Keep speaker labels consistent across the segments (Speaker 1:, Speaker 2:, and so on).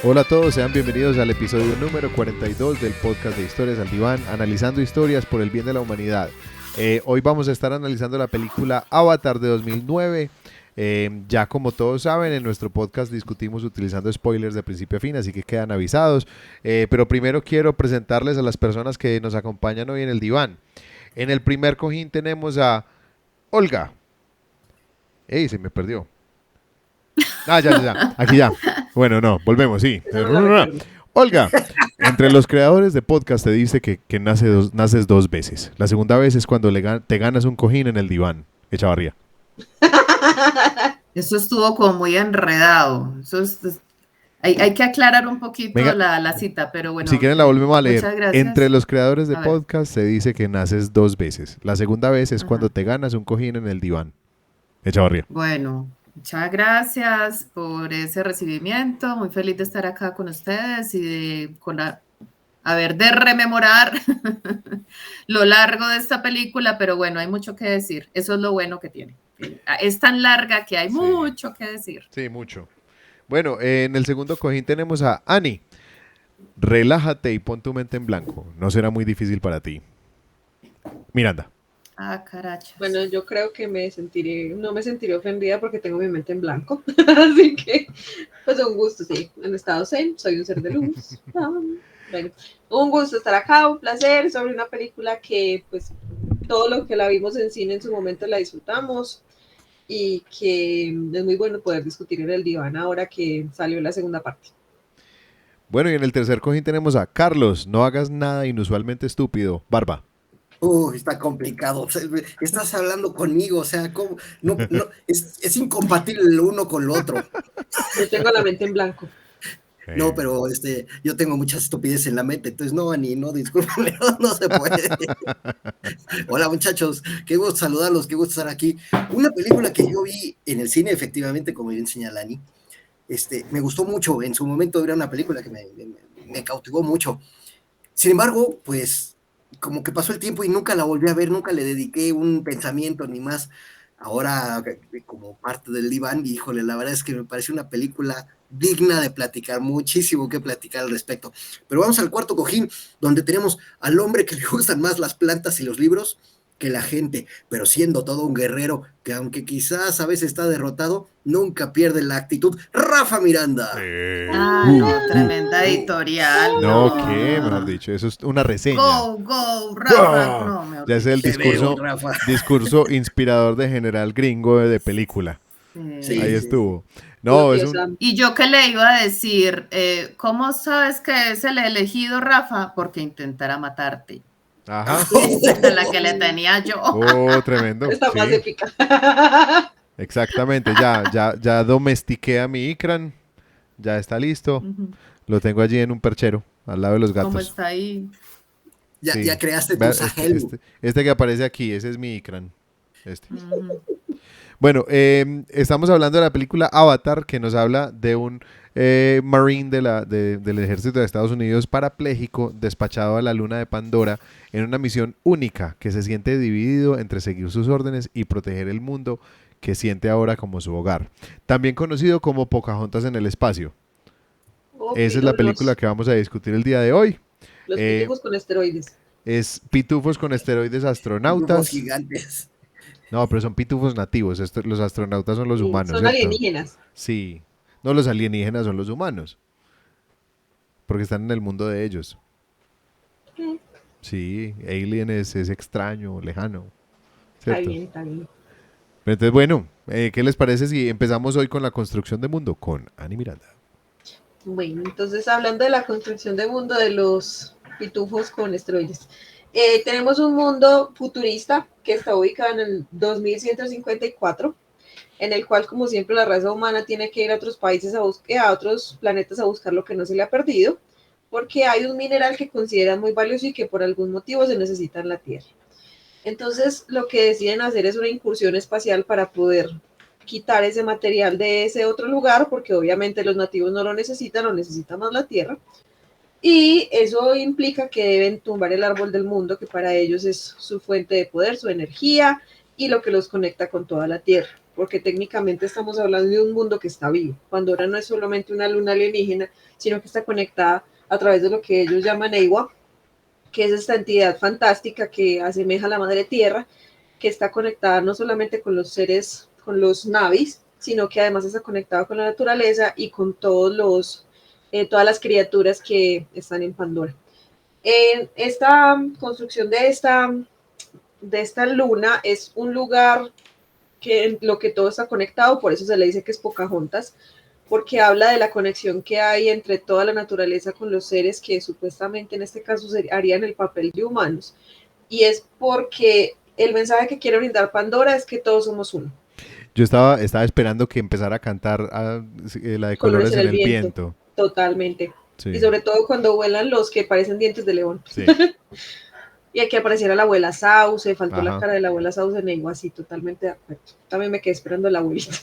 Speaker 1: Hola a todos, sean bienvenidos al episodio número 42 del podcast de Historias al Diván, analizando historias por el bien de la humanidad. Hoy vamos a estar analizando la película Avatar de 2009. Ya como todos saben, en nuestro podcast discutimos utilizando spoilers de principio a fin, así que quedan avisados. Pero primero quiero presentarles a las personas que nos acompañan hoy en el diván. En el primer cojín tenemos a Olga. ¡Ey, se me perdió! Ya, aquí ya. Bueno, no, volvemos, sí.
Speaker 2: Eso no lo recuerdo.
Speaker 1: Olga, entre los creadores de podcast te dice que naces dos veces. La segunda vez es cuando te ganas un cojín en el diván, Echavarría.
Speaker 3: Eso estuvo como muy enredado. Hay que aclarar un poquito
Speaker 1: Venga,
Speaker 3: la cita, pero bueno,
Speaker 1: si quieren la volvemos a leer.
Speaker 3: muchas gracias.
Speaker 1: Entre los creadores de
Speaker 3: A ver.
Speaker 1: podcast se dice que naces dos veces. La segunda vez es
Speaker 3: Ajá.
Speaker 1: cuando te ganas un cojín en el diván, Echavarría.
Speaker 3: Bueno, muchas gracias por ese recibimiento. Muy feliz de estar acá con ustedes y de rememorar lo largo de esta película, pero bueno, hay mucho que decir. Eso es lo bueno que tiene. Es tan larga que hay mucho que decir.
Speaker 1: Sí, mucho. Bueno, en el segundo cojín tenemos a Ani. Relájate y pon tu mente en blanco. No será muy difícil para ti. Miranda.
Speaker 3: Ah, carachas.
Speaker 2: Bueno, yo creo que no me sentiré ofendida porque tengo mi mente en blanco. Así que, pues un gusto, sí. En estado zen, soy un ser de luz. Bueno, un gusto estar acá, un placer sobre una película que, pues, todo lo que la vimos en cine en su momento la disfrutamos y que es muy bueno poder discutir en el diván ahora que salió la segunda parte.
Speaker 1: Bueno, y en el tercer cojín tenemos a Carlos. No hagas nada inusualmente estúpido. Barba.
Speaker 4: Está complicado. O sea, estás hablando conmigo, o sea, ¿cómo? No, es incompatible lo uno con lo otro.
Speaker 2: Yo tengo la mente en blanco.
Speaker 4: No, pero yo tengo muchas estupideces en la mente, entonces no, discúlpame, no se puede. Hola muchachos, qué gusto saludarlos, qué gusto estar aquí. Una película que yo vi en el cine, efectivamente, como bien señala Ani, me gustó mucho. En su momento era una película que me cautivó mucho. Sin embargo, pues como que pasó el tiempo y nunca la volví a ver, nunca le dediqué un pensamiento ni más. Ahora, como parte del diván, híjole, la verdad es que me pareció una película digna de platicar, muchísimo que platicar al respecto. Pero vamos al cuarto cojín, donde tenemos al hombre que le gustan más las plantas y los libros que la gente, pero siendo todo un guerrero que aunque quizás a veces está derrotado, nunca pierde la actitud. ¡Rafa Miranda!
Speaker 3: Tremenda editorial.
Speaker 1: No, ¿qué? Mejor dicho, eso es una reseña.
Speaker 3: Go, Rafa.
Speaker 1: ¡Oh!
Speaker 3: No, mejor
Speaker 1: Ya es el
Speaker 4: Te veo, Rafa.
Speaker 1: discurso inspirador de general gringo de película.
Speaker 3: Sí.
Speaker 1: Ahí estuvo. No, es un...
Speaker 3: Y yo que le iba a decir, ¿cómo sabes que es el elegido, Rafa? Porque intentará matarte.
Speaker 1: Ajá.
Speaker 3: Esa es la que le tenía yo.
Speaker 1: Oh, tremendo.
Speaker 2: Está más
Speaker 1: Sí,
Speaker 2: épica.
Speaker 1: exactamente. Ya domestiqué a mi Ikran. Ya está listo. Lo tengo allí en un perchero, al lado de los gatos.
Speaker 3: ¿Cómo está ahí?
Speaker 1: Sí.
Speaker 4: Ya creaste
Speaker 1: Vea,
Speaker 4: tu Sahel.
Speaker 1: este que aparece aquí, ese es mi Ikran. Bueno, estamos hablando de la película Avatar, que nos habla de un Marine del ejército de Estados Unidos parapléjico despachado a la luna de Pandora en una misión única, que se siente dividido entre seguir sus órdenes y proteger el mundo que siente ahora como su hogar. También conocido como Pocahontas en el espacio. Esa es la película que vamos a discutir el día de hoy.
Speaker 2: Los pitufos con esteroides.
Speaker 1: Es pitufos con esteroides astronautas.
Speaker 4: Pitufos gigantes.
Speaker 1: No, pero son pitufos nativos. Los astronautas son los humanos.
Speaker 2: Son
Speaker 1: ¿cierto?
Speaker 2: alienígenas.
Speaker 1: Sí. No, los alienígenas son los humanos. Porque están en el mundo de ellos. Sí, Alien es extraño, lejano. ¿cierto?
Speaker 2: Está bien.
Speaker 1: Pero entonces, bueno, ¿qué les parece si empezamos hoy con la construcción de mundo con Ani Miranda?
Speaker 2: Bueno, entonces hablando de la construcción de mundo de los pitufos con esteroides, tenemos un mundo futurista que está ubicado en el 2154, en el cual, como siempre, la raza humana tiene que ir a otros países a otros planetas a buscar lo que no se le ha perdido, porque hay un mineral que consideran muy valioso y que por algún motivo se necesita en la Tierra. Entonces, lo que deciden hacer es una incursión espacial para poder quitar ese material de ese otro lugar, porque obviamente los nativos no lo necesita más la Tierra. Y eso implica que deben tumbar el árbol del mundo, que para ellos es su fuente de poder, su energía y lo que los conecta con toda la Tierra. porque técnicamente estamos hablando de un mundo que está vivo. Pandora no es solamente una luna alienígena, sino que está conectada a través de lo que ellos llaman Eywa, que es esta entidad fantástica que asemeja a la madre tierra, que está conectada no solamente con los seres, con los navis, sino que además está conectada con la naturaleza y con todas las criaturas que están en Pandora. Esta construcción de esta luna es un lugar que en lo que todo está conectado, por eso se le dice que es Pocahontas, porque habla de la conexión que hay entre toda la naturaleza con los seres que supuestamente en este caso harían el papel de humanos. Y es porque el mensaje que quiere brindar Pandora es que todos somos uno.
Speaker 1: Yo estaba esperando que empezara a cantar la de
Speaker 2: Colores
Speaker 1: Colores
Speaker 2: en
Speaker 1: en
Speaker 2: el
Speaker 1: el
Speaker 2: viento,
Speaker 1: viento.
Speaker 2: totalmente.
Speaker 1: Sí,
Speaker 2: Y sobre todo cuando vuelan los que parecen dientes de león.
Speaker 1: sí,
Speaker 2: Y aquí apareciera la abuela Sauce, faltó la
Speaker 1: ajá.
Speaker 2: cara de la abuela Sauce en Iguá, sí, totalmente de acuerdo. También me quedé esperando a la abuelita.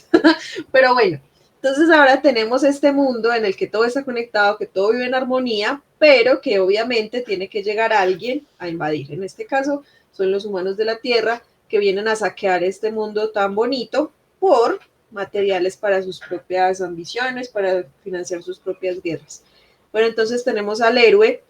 Speaker 2: Pero bueno, entonces ahora tenemos este mundo en el que todo está conectado, que todo vive en armonía, pero que obviamente tiene que llegar alguien a invadir. En este caso son los humanos de la Tierra que vienen a saquear este mundo tan bonito por materiales para sus propias ambiciones, para financiar sus propias guerras. Bueno, entonces tenemos al héroe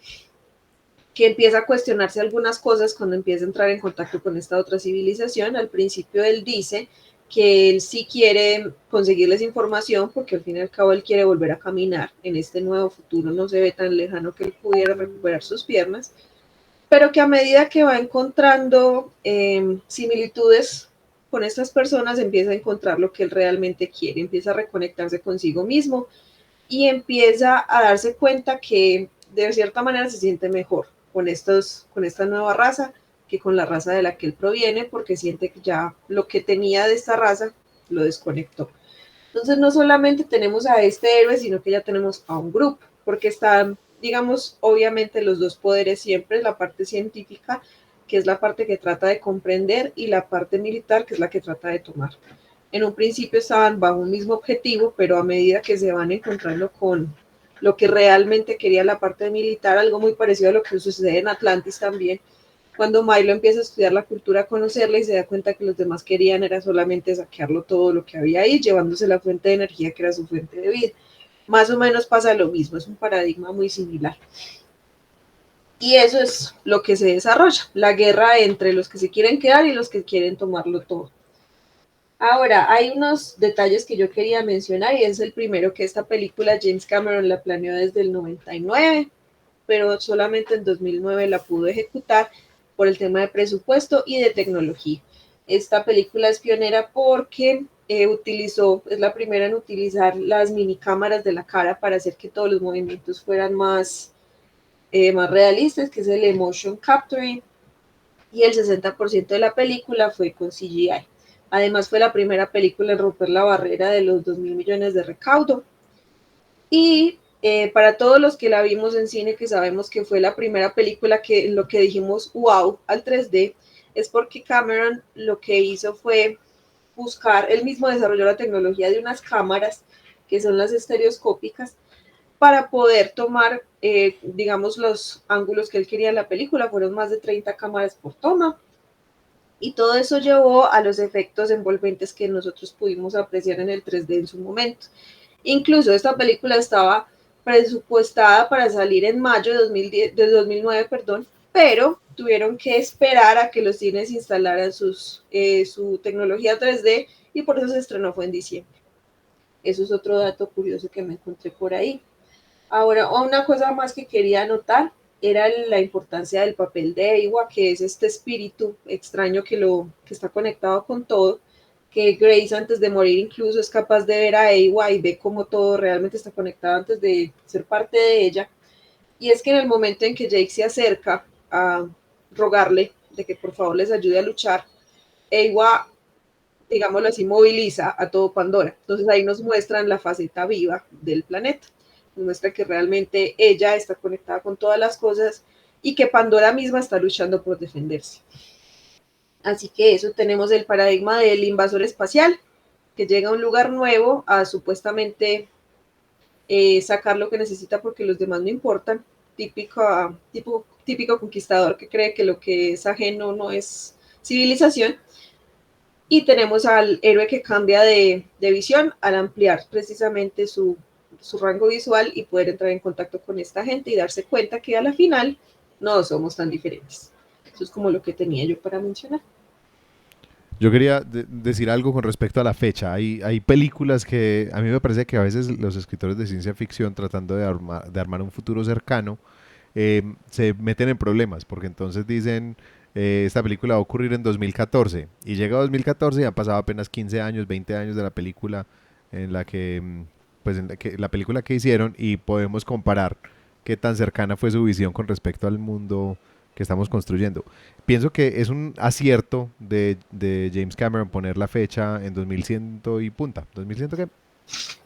Speaker 2: que empieza a cuestionarse algunas cosas cuando empieza a entrar en contacto con esta otra civilización. Al principio él dice que él sí quiere conseguirles información porque al fin y al cabo él quiere volver a caminar en este nuevo futuro, no se ve tan lejano que él pudiera recuperar sus piernas, pero que a medida que va encontrando similitudes con estas personas empieza a encontrar lo que él realmente quiere, empieza a reconectarse consigo mismo y empieza a darse cuenta que de cierta manera se siente mejor con esta nueva raza que con la raza de la que él proviene, porque siente que ya lo que tenía de esta raza lo desconectó. Entonces no solamente tenemos a este héroe, sino que ya tenemos a un grupo, porque están, digamos, obviamente los dos poderes siempre, la parte científica, que es la parte que trata de comprender, y la parte militar, que es la que trata de tomar. En un principio estaban bajo un mismo objetivo, pero a medida que se van encontrando con lo que realmente quería la parte militar, algo muy parecido a lo que sucede en Atlantis también, cuando Milo empieza a estudiar la cultura, a conocerla y se da cuenta que los demás querían era solamente saquearlo todo lo que había ahí, llevándose la fuente de energía que era su fuente de vida. Más o menos pasa lo mismo, es un paradigma muy similar. Y eso es lo que se desarrolla, la guerra entre los que se quieren quedar y los que quieren tomarlo todo. Ahora, hay unos detalles que yo quería mencionar y es el primero que esta película James Cameron la planeó desde el 99, pero solamente en 2009 la pudo ejecutar por el tema de presupuesto y de tecnología. Esta película es pionera porque es la primera en utilizar las mini cámaras de la cara para hacer que todos los movimientos fueran más realistas, que es el emotion capturing, y el 60% de la película fue con CGI. Además fue la primera película en romper la barrera de los 2.000 millones de recaudo. Y para todos los que la vimos en cine, que sabemos que fue la primera película que lo que dijimos wow al 3D, es porque Cameron lo que hizo fue buscar, él mismo desarrolló la tecnología de unas cámaras que son las estereoscópicas para poder tomar, digamos, los ángulos que él quería en la película. Fueron más de 30 cámaras por toma. Y todo eso llevó a los efectos envolventes que nosotros pudimos apreciar en el 3D en su momento. Incluso esta película estaba presupuestada para salir en mayo de 2009, perdón, pero tuvieron que esperar a que los cines instalaran su tecnología 3D y por eso se estrenó fue en diciembre. Eso es otro dato curioso que me encontré por ahí. Ahora, una cosa más que quería anotar era la importancia del papel de Eywa, que es este espíritu extraño que está conectado con todo, que Grace antes de morir incluso es capaz de ver a Eywa y ve cómo todo realmente está conectado antes de ser parte de ella. Y es que en el momento en que Jake se acerca a rogarle de que por favor les ayude a luchar, Eywa, digámoslo así, moviliza a todo Pandora. Entonces ahí nos muestran la faceta viva del planeta. Nos muestra que realmente ella está conectada con todas las cosas y que Pandora misma está luchando por defenderse. Así que eso, tenemos el paradigma del invasor espacial, que llega a un lugar nuevo a supuestamente sacar lo que necesita porque los demás no importan. Típico conquistador que cree que lo que es ajeno no es civilización. Y tenemos al héroe que cambia de visión al ampliar precisamente su rango visual y poder entrar en contacto con esta gente y darse cuenta que a la final no somos tan diferentes. Eso es como lo que tenía yo para mencionar.
Speaker 1: Yo quería decir algo con respecto a la fecha. Hay películas que a mí me parece que a veces los escritores de ciencia ficción tratando de armar un futuro cercano se meten en problemas porque entonces dicen esta película va a ocurrir en 2014 y llega 2014 y han pasado apenas 15 años, 20 años de la película en la que pues en la película que hicieron y podemos comparar qué tan cercana fue su visión con respecto al mundo que estamos construyendo. Pienso que es un acierto de James Cameron poner la fecha en 2100 y punta. ¿2100 qué?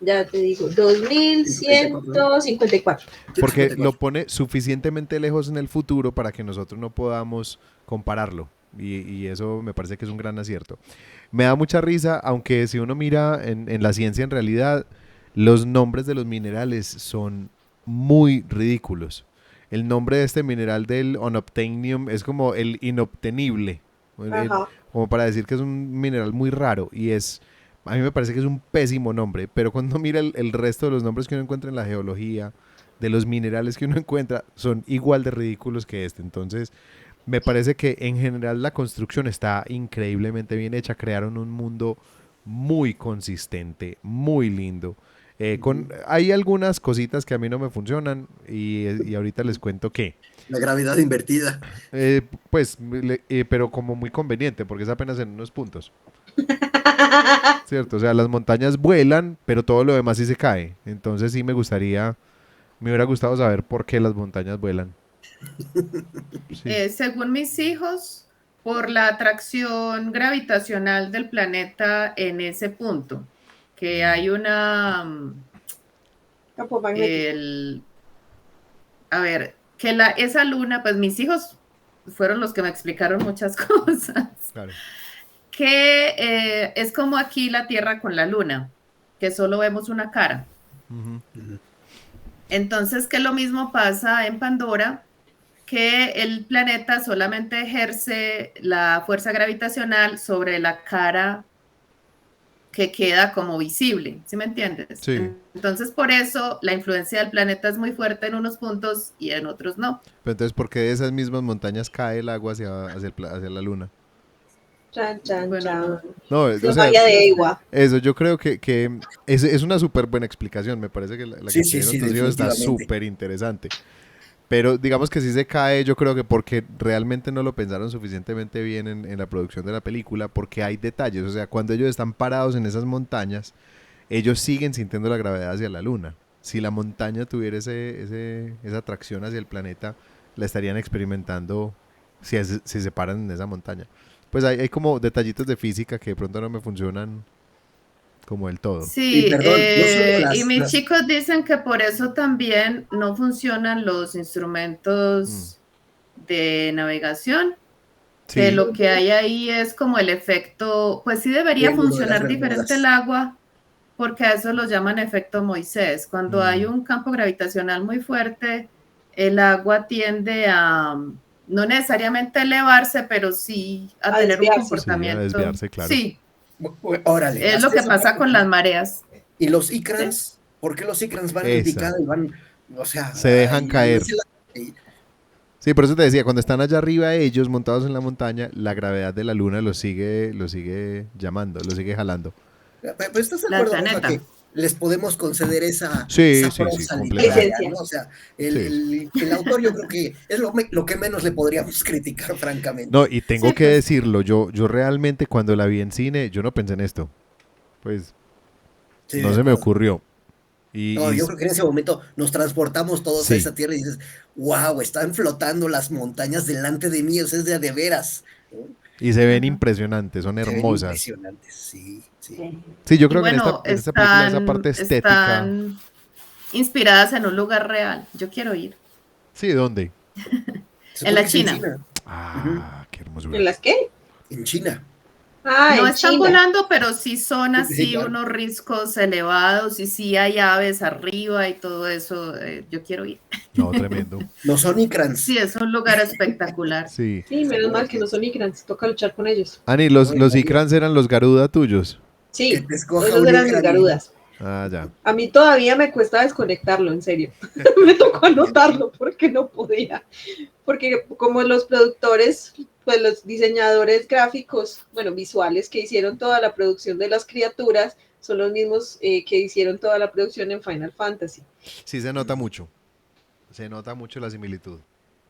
Speaker 2: Ya te digo, 2154.
Speaker 1: Porque lo pone suficientemente lejos en el futuro para que nosotros no podamos compararlo. Y eso me parece que es un gran acierto. Me da mucha risa, aunque si uno mira en la ciencia en realidad, los nombres de los minerales son muy ridículos. El nombre de este mineral del unobtainium es como el inobtenible, como para decir que es un mineral muy raro y a mí me parece que es un pésimo nombre, pero cuando mira el resto de los nombres que uno encuentra en la geología, de los minerales que uno encuentra, son igual de ridículos que este. Entonces, me parece que en general la construcción está increíblemente bien hecha, crearon un mundo muy consistente, muy lindo. Hay algunas cositas que a mí no me funcionan y ahorita les cuento que.
Speaker 4: La gravedad invertida.
Speaker 1: Pero como muy conveniente, porque es apenas en unos puntos. Cierto, o sea, las montañas vuelan, pero todo lo demás sí se cae. Entonces sí me hubiera gustado saber por qué las montañas vuelan. Sí.
Speaker 3: Según mis hijos, por la atracción gravitacional del planeta en ese punto, que hay una...
Speaker 2: Campo magnético.
Speaker 3: Esa luna, pues mis hijos fueron los que me explicaron muchas cosas.
Speaker 1: Claro.
Speaker 3: Que es como aquí la Tierra con la luna, que solo vemos una cara.
Speaker 1: Uh-huh.
Speaker 3: Entonces, que lo mismo pasa en Pandora, que el planeta solamente ejerce la fuerza gravitacional sobre la cara que queda como visible, ¿sí me entiendes?
Speaker 1: Sí.
Speaker 3: Entonces, por eso la influencia del planeta es muy fuerte en unos puntos y en otros no.
Speaker 1: Pero entonces, ¿por qué de esas mismas montañas cae el agua hacia la luna?
Speaker 2: Chan, chan,
Speaker 3: Bueno,
Speaker 2: chan.
Speaker 1: No, o sea,
Speaker 2: Magia de agua.
Speaker 1: eso yo creo que es una súper buena explicación. Me parece que la que
Speaker 4: Sí,
Speaker 1: tuvieron tus hijos está súper interesante. Pero digamos que sí se cae, yo creo que porque realmente no lo pensaron suficientemente bien en la producción de la película, porque hay detalles. O sea, cuando ellos están parados en esas montañas, ellos siguen sintiendo la gravedad hacia la luna. Si la montaña tuviera esa atracción hacia el planeta, la estarían experimentando si se paran en esa montaña. Pues hay como detallitos de física que de pronto no me funcionan como del todo.
Speaker 3: Sí,
Speaker 4: Y perdón, no solo
Speaker 3: y mis chicos dicen que por eso también no funcionan los instrumentos de navegación,
Speaker 1: Sí.
Speaker 3: que lo que hay ahí es como el efecto, pues sí debería funcionar diferente el agua, porque a eso lo llaman efecto Moisés. Cuando hay un campo gravitacional muy fuerte, el agua tiende a no necesariamente elevarse, pero sí a tener un comportamiento.
Speaker 1: Sí, a desviarse, claro.
Speaker 3: Sí.
Speaker 4: Órale,
Speaker 3: es lo que pasa con las mareas.
Speaker 4: ¿Y los Ikrans? ¿Sí? ¿Por qué los Ikrans van en picada y van, o sea,
Speaker 1: se dejan caer? Sí, por eso te decía, cuando están allá arriba ellos montados en la montaña, la gravedad de la luna los sigue llamando, los sigue jalando.
Speaker 4: Pero ¿estás de acuerdo con que les podemos conceder esa
Speaker 1: prosa
Speaker 4: literaria, ¿no? O sea, el autor yo creo que es lo que menos le podríamos criticar, francamente.
Speaker 1: No, y tengo que decirlo, yo realmente cuando la vi en cine, yo no pensé en esto. Pues no se me ocurrió.
Speaker 4: Yo creo que en ese momento nos transportamos todos a esa tierra y dices, wow, están flotando las montañas delante de mí, o sea, es de veras, ¿no?
Speaker 1: Y se ven impresionantes, son hermosas.
Speaker 4: Impresionantes, sí.
Speaker 1: Sí, yo creo que en esta película esa parte estética.
Speaker 3: Están inspiradas en un lugar real. Yo quiero ir.
Speaker 1: Sí, ¿dónde?
Speaker 3: En la China.
Speaker 1: Qué hermosura.
Speaker 2: ¿En las qué?
Speaker 4: En China.
Speaker 3: No
Speaker 2: en
Speaker 3: están
Speaker 2: China.
Speaker 3: volando, pero sí son así
Speaker 4: Claro.
Speaker 3: unos riscos elevados y sí hay aves arriba y todo eso. Yo quiero ir.
Speaker 1: No, tremendo.
Speaker 4: Los Onicrans.
Speaker 3: Sí, es un lugar espectacular.
Speaker 1: Sí.
Speaker 2: Sí, menos mal que no son Igrans, toca luchar con ellos.
Speaker 1: Ani, los Icrans eran los Garuda tuyos.
Speaker 2: Sí,
Speaker 4: Que te escoja
Speaker 2: esos
Speaker 4: un
Speaker 2: eran mis
Speaker 4: Icran.
Speaker 2: garudas.
Speaker 1: Ah, ya.
Speaker 2: A mí todavía me cuesta desconectarlo, en serio. Me tocó anotarlo porque no podía. Porque como los productores, pues los diseñadores gráficos, bueno, visuales que hicieron toda la producción de las criaturas, son los mismos que hicieron toda la producción en Final Fantasy.
Speaker 1: Sí, se nota mucho. Se nota mucho la similitud.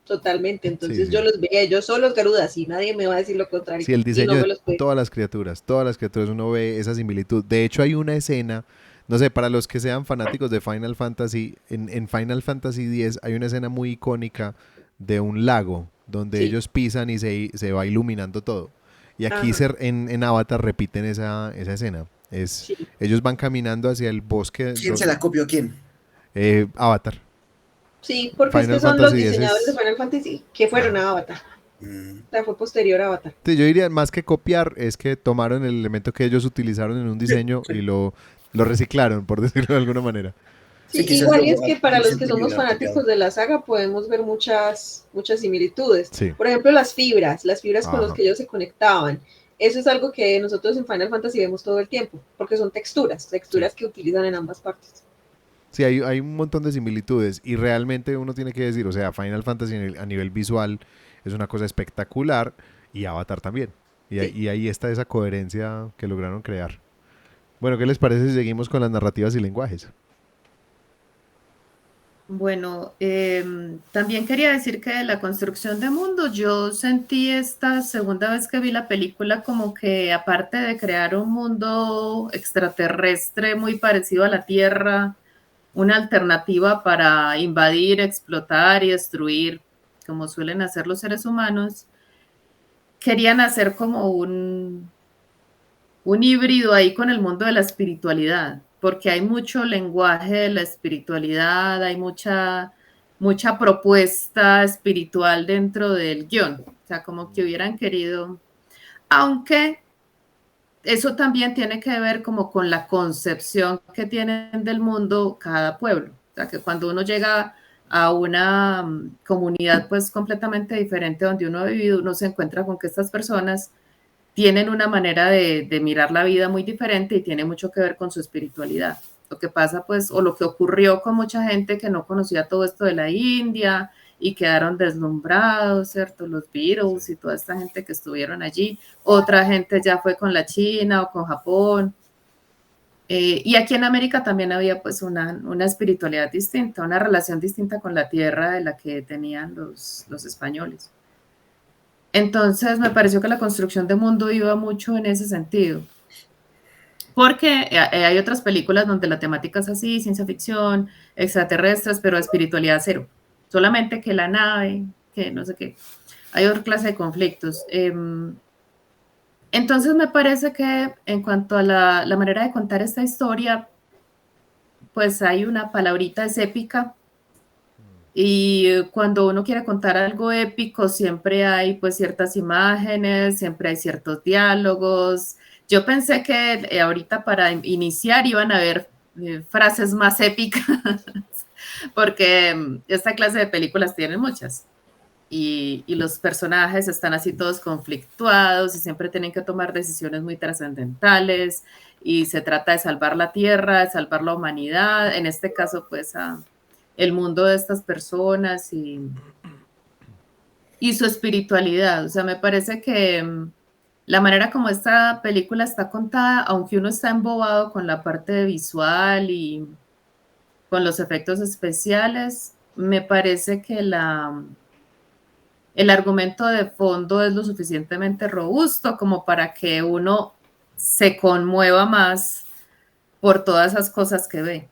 Speaker 2: Totalmente. Entonces
Speaker 1: Sí,
Speaker 2: yo
Speaker 1: sí.
Speaker 2: los veía, yo son los garudas y nadie me va a decir lo contrario.
Speaker 1: Sí, el
Speaker 2: Y
Speaker 1: diseño
Speaker 2: no me
Speaker 1: de
Speaker 2: los puede.
Speaker 1: todas las criaturas, uno ve esa similitud. De hecho, hay una escena, no sé, para los que sean fanáticos de Final Fantasy, en Final Fantasy X hay una escena muy icónica de un lago donde
Speaker 2: Sí.
Speaker 1: ellos pisan y se va iluminando todo. Y aquí
Speaker 2: Ajá.
Speaker 1: en Avatar repiten esa escena.
Speaker 2: Sí.
Speaker 1: Ellos van caminando hacia el bosque.
Speaker 4: ¿Quién se la copió quién?
Speaker 1: Avatar.
Speaker 2: Sí, porque es
Speaker 1: Final
Speaker 2: que son los
Speaker 1: Fantasy X
Speaker 2: diseñadores de
Speaker 1: es...
Speaker 2: Final Fantasy que fueron
Speaker 1: Ajá.
Speaker 2: a Avatar.
Speaker 4: Mm.
Speaker 2: O sea, fue posterior a Avatar.
Speaker 1: Sí, yo diría más que copiar, es que tomaron el elemento que ellos utilizaron en un diseño y lo reciclaron, por decirlo de alguna manera.
Speaker 2: Sí,
Speaker 4: Sí, quizás
Speaker 2: igual
Speaker 4: yo
Speaker 2: es que para los que
Speaker 4: siempre
Speaker 2: somos
Speaker 4: hubiera
Speaker 2: fanáticos
Speaker 4: copiado.
Speaker 2: de la saga podemos ver muchas similitudes.
Speaker 1: Sí.
Speaker 2: Por ejemplo, las fibras con las
Speaker 1: Ajá.
Speaker 2: que ellos se conectaban. Eso es algo que nosotros en Final Fantasy vemos todo el tiempo, porque son texturas que utilizan en ambas partes.
Speaker 1: Sí, hay un montón de similitudes y realmente uno tiene que decir, o sea, Final Fantasy a nivel visual es una cosa espectacular y Avatar también.
Speaker 2: Sí.
Speaker 1: Y ahí está esa coherencia que lograron crear. Bueno, ¿qué les parece si seguimos con las narrativas y lenguajes?
Speaker 3: Bueno, también quería decir que de la construcción de mundo, yo sentí esta segunda vez que vi la película como que aparte de crear un mundo extraterrestre muy parecido a la Tierra, una alternativa para invadir, explotar y destruir, como suelen hacer los seres humanos, querían hacer como un híbrido ahí con el mundo de la espiritualidad, porque hay mucho lenguaje de la espiritualidad, hay mucha propuesta espiritual dentro del guión, o sea, como que hubieran querido, aunque eso también tiene que ver como con la concepción que tienen del mundo cada pueblo, o sea, que cuando uno llega a una comunidad pues completamente diferente donde uno ha vivido, uno se encuentra con que estas personas tienen una manera de mirar la vida muy diferente y tiene mucho que ver con su espiritualidad. Lo que pasa, pues, o lo que ocurrió con mucha gente que no conocía todo esto de la India y quedaron deslumbrados, ¿cierto? Los Beatles y toda esta gente que estuvieron allí. Otra gente ya fue con la China o con Japón. Y aquí en América también había pues una espiritualidad distinta, una relación distinta con la tierra de la que tenían los españoles. Entonces me pareció que la construcción de mundo iba mucho en ese sentido. Porque hay otras películas donde la temática es así, ciencia ficción, extraterrestres, pero espiritualidad cero. Solamente que la nave, que no sé qué. Hay otra clase de conflictos. Entonces me parece que en cuanto a la manera de contar esta historia, pues hay una palabrita, es épica. Y cuando uno quiere contar algo épico, siempre hay pues ciertas imágenes, siempre hay ciertos diálogos. Yo pensé que ahorita para iniciar iban a haber frases más épicas, porque esta clase de películas tienen muchas. Y los personajes están así todos conflictuados y siempre tienen que tomar decisiones muy trascendentales y se trata de salvar la tierra, de salvar la humanidad, en este caso pues el mundo de estas personas y su espiritualidad. O sea, me parece que la manera como esta película está contada, aunque uno está embobado con la parte visual y con los efectos especiales, me parece que el argumento de fondo es lo suficientemente robusto como para que uno se conmueva más por todas esas cosas que ve.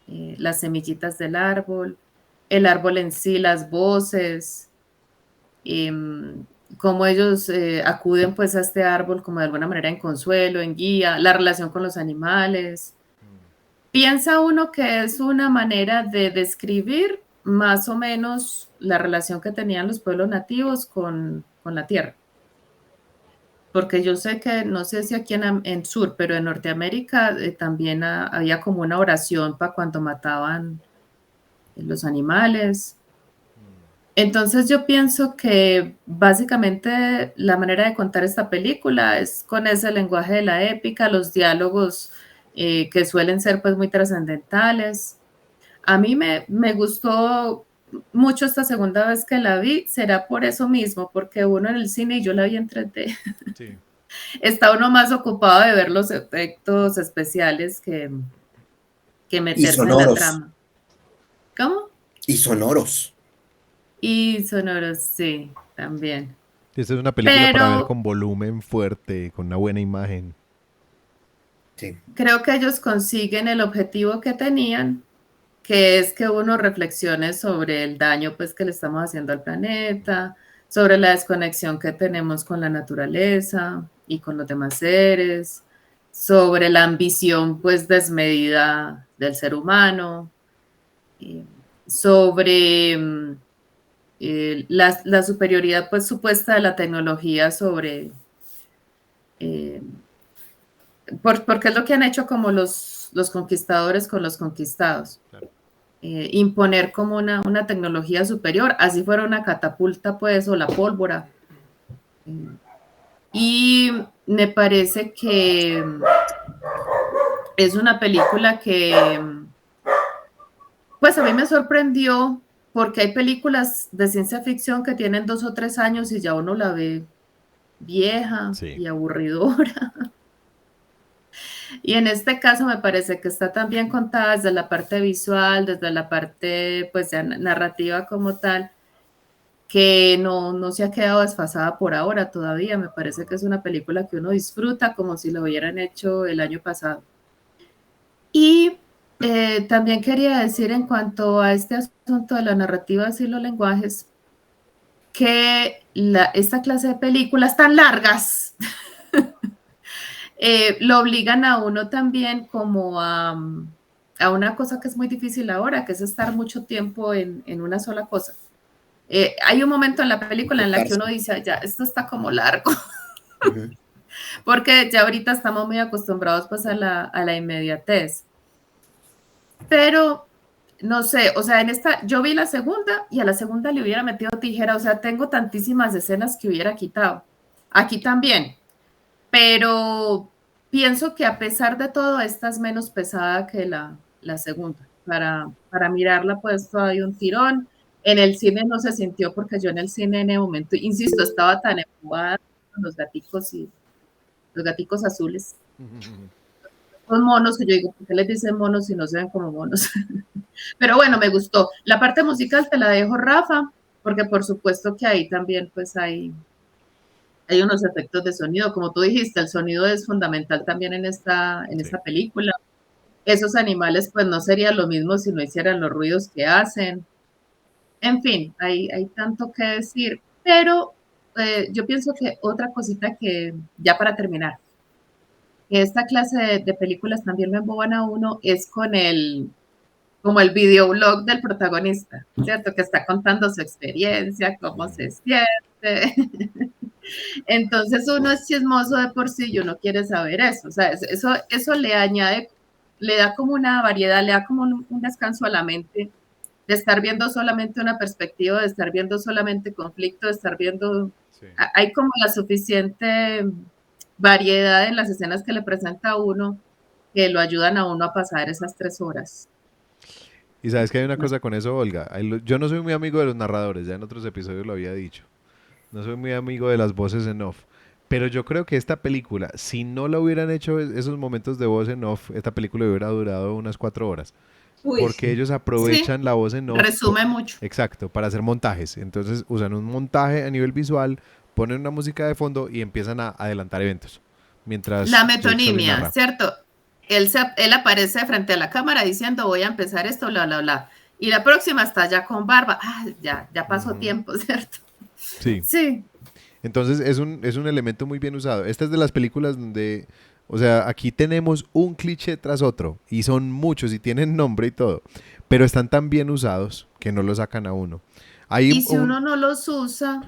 Speaker 3: Las semillitas del árbol, el árbol en sí, las voces, cómo ellos acuden pues a este árbol como de alguna manera en consuelo, en guía, la relación con los animales. Piensa uno que es una manera de describir más o menos la relación que tenían los pueblos nativos con la tierra. porque yo sé que, no sé si aquí en Sur, pero en Norteamérica también había como una oración para cuando mataban los animales. Entonces yo pienso que básicamente la manera de contar esta película es con ese lenguaje de la épica, los diálogos que suelen ser pues muy trascendentales. A mí me gustó mucho esta segunda vez que la vi, será por eso mismo, porque uno en el cine y yo la vi en 3D.
Speaker 1: Sí.
Speaker 3: Está uno más ocupado de ver los efectos especiales que
Speaker 4: Y
Speaker 3: meterse en la
Speaker 4: sonoros.
Speaker 3: trama. ¿Cómo?
Speaker 4: Y sonoros.
Speaker 3: Y sonoros, sí, también.
Speaker 1: Esta es una película para ver
Speaker 3: Pero
Speaker 1: con volumen fuerte, con una buena imagen.
Speaker 4: Sí.
Speaker 3: creo que ellos consiguen el objetivo que tenían, que es que uno reflexione sobre el daño pues que le estamos haciendo al planeta, sobre la desconexión que tenemos con la naturaleza y con los demás seres, sobre la ambición pues desmedida del ser humano, sobre la superioridad pues supuesta de la tecnología sobre eh, porque es lo que han hecho como los conquistadores con los conquistados.
Speaker 1: Claro.
Speaker 3: Imponer como una tecnología superior, así fuera una catapulta, pues, o la pólvora. Y me parece que es una película que, pues, a mí me sorprendió porque hay películas de ciencia ficción que tienen 2 o 3 años y ya uno la ve vieja
Speaker 1: Sí.
Speaker 3: y aburridora. Y en este caso me parece que está tan bien contada desde la parte visual, desde la parte pues ya narrativa como tal, que no se ha quedado desfasada por ahora todavía. Me parece que es una película que uno disfruta como si lo hubieran hecho el año pasado. Y también quería decir en cuanto a este asunto de la narrativa y los lenguajes, que esta clase de películas tan largas lo obligan a uno también como a una cosa que es muy difícil ahora, que es estar mucho tiempo en una sola cosa. Hay un momento en la película en la que uno dice, ya, esto está como largo, porque ya ahorita estamos muy acostumbrados pues a la inmediatez. Pero, no sé, o sea, yo vi la segunda y a la segunda le hubiera metido tijera, o sea, tengo tantísimas escenas que hubiera quitado. Aquí también, pero pienso que a pesar de todo, esta es menos pesada que la segunda. Para mirarla, pues todavía un tirón. En el cine no se sintió porque yo en el cine en el momento, insisto, estaba tan embobada con los gaticos y los gaticos azules. Los monos que yo digo, ¿por qué les dicen monos si no se ven como monos? Pero bueno, me gustó. La parte musical te la dejo, Rafa, porque por supuesto que ahí también pues hay unos efectos de sonido, como tú dijiste, el sonido es fundamental también en esta
Speaker 1: Sí.
Speaker 3: película. Esos animales pues no serían lo mismo si no hicieran los ruidos que hacen. En fin, hay tanto que decir, pero yo pienso que otra cosita que, ya para terminar, que esta clase de películas también lo emboban a uno, es con como el videoblog del protagonista, ¿cierto? Que está contando su experiencia, cómo se siente. Entonces uno es chismoso de por sí y uno quiere saber eso. O sea, eso le añade, le da como una variedad, le da como un descanso a la mente de estar viendo solamente una perspectiva, de estar viendo solamente conflicto, de estar viendo,
Speaker 1: Sí.
Speaker 3: hay como la suficiente variedad en las escenas que le presenta a uno que lo ayudan a uno a pasar esas 3 horas.
Speaker 1: Y sabes que hay una cosa con eso, Olga. Yo no soy muy amigo de los narradores, ya en otros episodios lo había dicho. No soy muy amigo de las voces en off. Pero yo creo que esta película, si no la hubieran hecho esos momentos de voz en off, esta película hubiera durado unas 4 horas.
Speaker 2: Uy,
Speaker 1: Porque ellos
Speaker 3: Sí,
Speaker 1: aprovechan la voz en off.
Speaker 3: resume mucho.
Speaker 1: Exacto, para hacer montajes. Entonces usan un montaje a nivel visual, ponen una música de fondo y empiezan a adelantar eventos. Mientras
Speaker 3: La
Speaker 1: Jake Sully
Speaker 3: metonimia,
Speaker 1: narra.
Speaker 3: ¿cierto? Él aparece frente a la cámara diciendo voy a empezar esto, bla, bla, bla. Y la próxima está ya con barba. Ah, ya pasó
Speaker 1: Ujú.
Speaker 3: tiempo, ¿cierto?
Speaker 1: Sí.
Speaker 3: Sí.
Speaker 1: Entonces es un elemento muy bien usado. Esta es de las películas donde, o sea, aquí tenemos un cliché tras otro y son muchos y tienen nombre y todo, pero están tan bien usados que no lo sacan a uno. Hay
Speaker 3: Y si uno no los usa,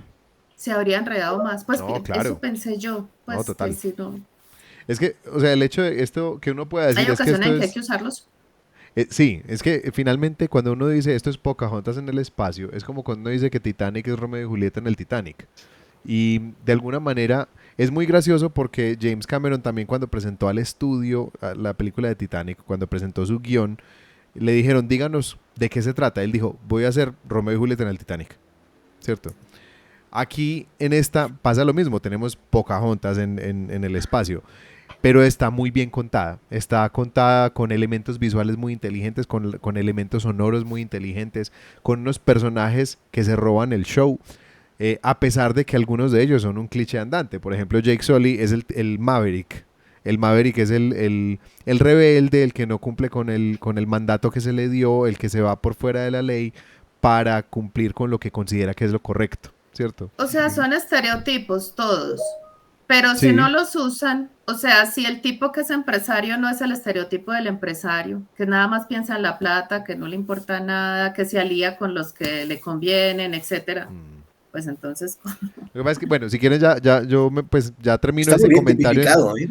Speaker 3: se habría enredado más. Pues
Speaker 1: No, claro.
Speaker 3: eso pensé yo. Pues,
Speaker 1: No, total.
Speaker 3: que si no,
Speaker 1: Es que, o sea, el hecho de esto que uno pueda decir
Speaker 3: hay
Speaker 1: es que
Speaker 3: ocasiones
Speaker 1: esto
Speaker 3: en que hay
Speaker 1: es...
Speaker 3: que usarlos.
Speaker 1: Sí, es que finalmente cuando uno dice esto es Pocahontas en el espacio, es como cuando uno dice que Titanic es Romeo y Julieta en el Titanic. Y de alguna manera es muy gracioso porque James Cameron también cuando presentó al estudio la película de Titanic, cuando presentó su guión, le dijeron, díganos de qué se trata. Él dijo, voy a hacer Romeo y Julieta en el Titanic, ¿cierto? Aquí en esta pasa lo mismo, tenemos Pocahontas en el espacio, pero está muy bien contada. Está contada con elementos visuales muy inteligentes, con elementos sonoros muy inteligentes, con unos personajes que se roban el show, a pesar de que algunos de ellos son un cliché andante. Por ejemplo, Jake Sully es el Maverick. El Maverick es el rebelde, el que no cumple con el mandato que se le dio, el que se va por fuera de la ley para cumplir con lo que considera que es lo correcto, ¿cierto?
Speaker 3: O sea, son estereotipos todos. Pero si
Speaker 1: Sí.
Speaker 3: no los usan, o sea, si el tipo que es empresario no es el estereotipo del empresario, que nada más piensa en la plata, que no le importa nada, que se alía con los que le convienen, etcétera, pues entonces...
Speaker 1: Lo que pasa es que, bueno, si quieren pues ya termino
Speaker 4: Está
Speaker 1: ese
Speaker 4: muy bien
Speaker 1: comentario.
Speaker 4: tipificado, ¿eh?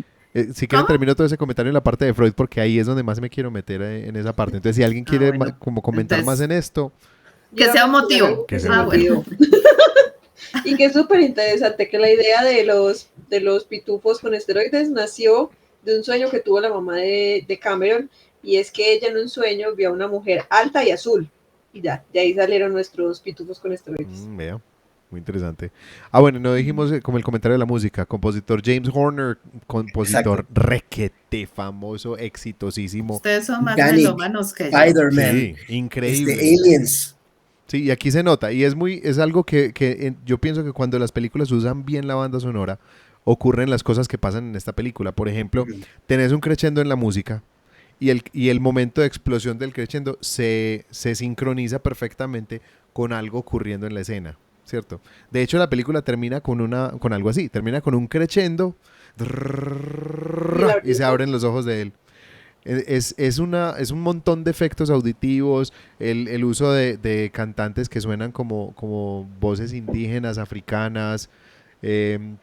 Speaker 1: Si quieren
Speaker 3: ¿Cómo?
Speaker 1: termino todo ese comentario en la parte de Freud porque ahí es donde más me quiero meter en esa parte. Entonces, si alguien quiere
Speaker 3: Bueno.
Speaker 1: como comentar más en esto,
Speaker 3: Que sea un motivo.
Speaker 1: Que sea un
Speaker 3: Bueno.
Speaker 2: Y que es súper interesante que la idea de los pitufos con esteroides nació de un sueño que tuvo la mamá de Cameron, y es que ella en un sueño vio a una mujer alta y azul, y ya, de ahí salieron nuestros pitufos con esteroides.
Speaker 1: vea, muy interesante. Ah, bueno, no dijimos como el comentario de la música. Compositor James Horner, compositor requete famoso, exitosísimo.
Speaker 3: Ustedes son más
Speaker 4: Titanic,
Speaker 3: melómanos que yo.
Speaker 4: Spider-Man,
Speaker 1: Sí, increíble.
Speaker 4: Aliens.
Speaker 1: Sí, y aquí se nota, y es algo que yo pienso que cuando las películas usan bien la banda sonora, ocurren las cosas que pasan en esta película. Por ejemplo, tenés un crescendo en la música, y el momento de explosión del crescendo se sincroniza perfectamente con algo ocurriendo en la escena, ¿cierto? De hecho, la película termina con algo así, termina con un crescendo, y se abren los ojos de él. Es un montón de efectos auditivos, el uso de cantantes que suenan como voces indígenas, africanas,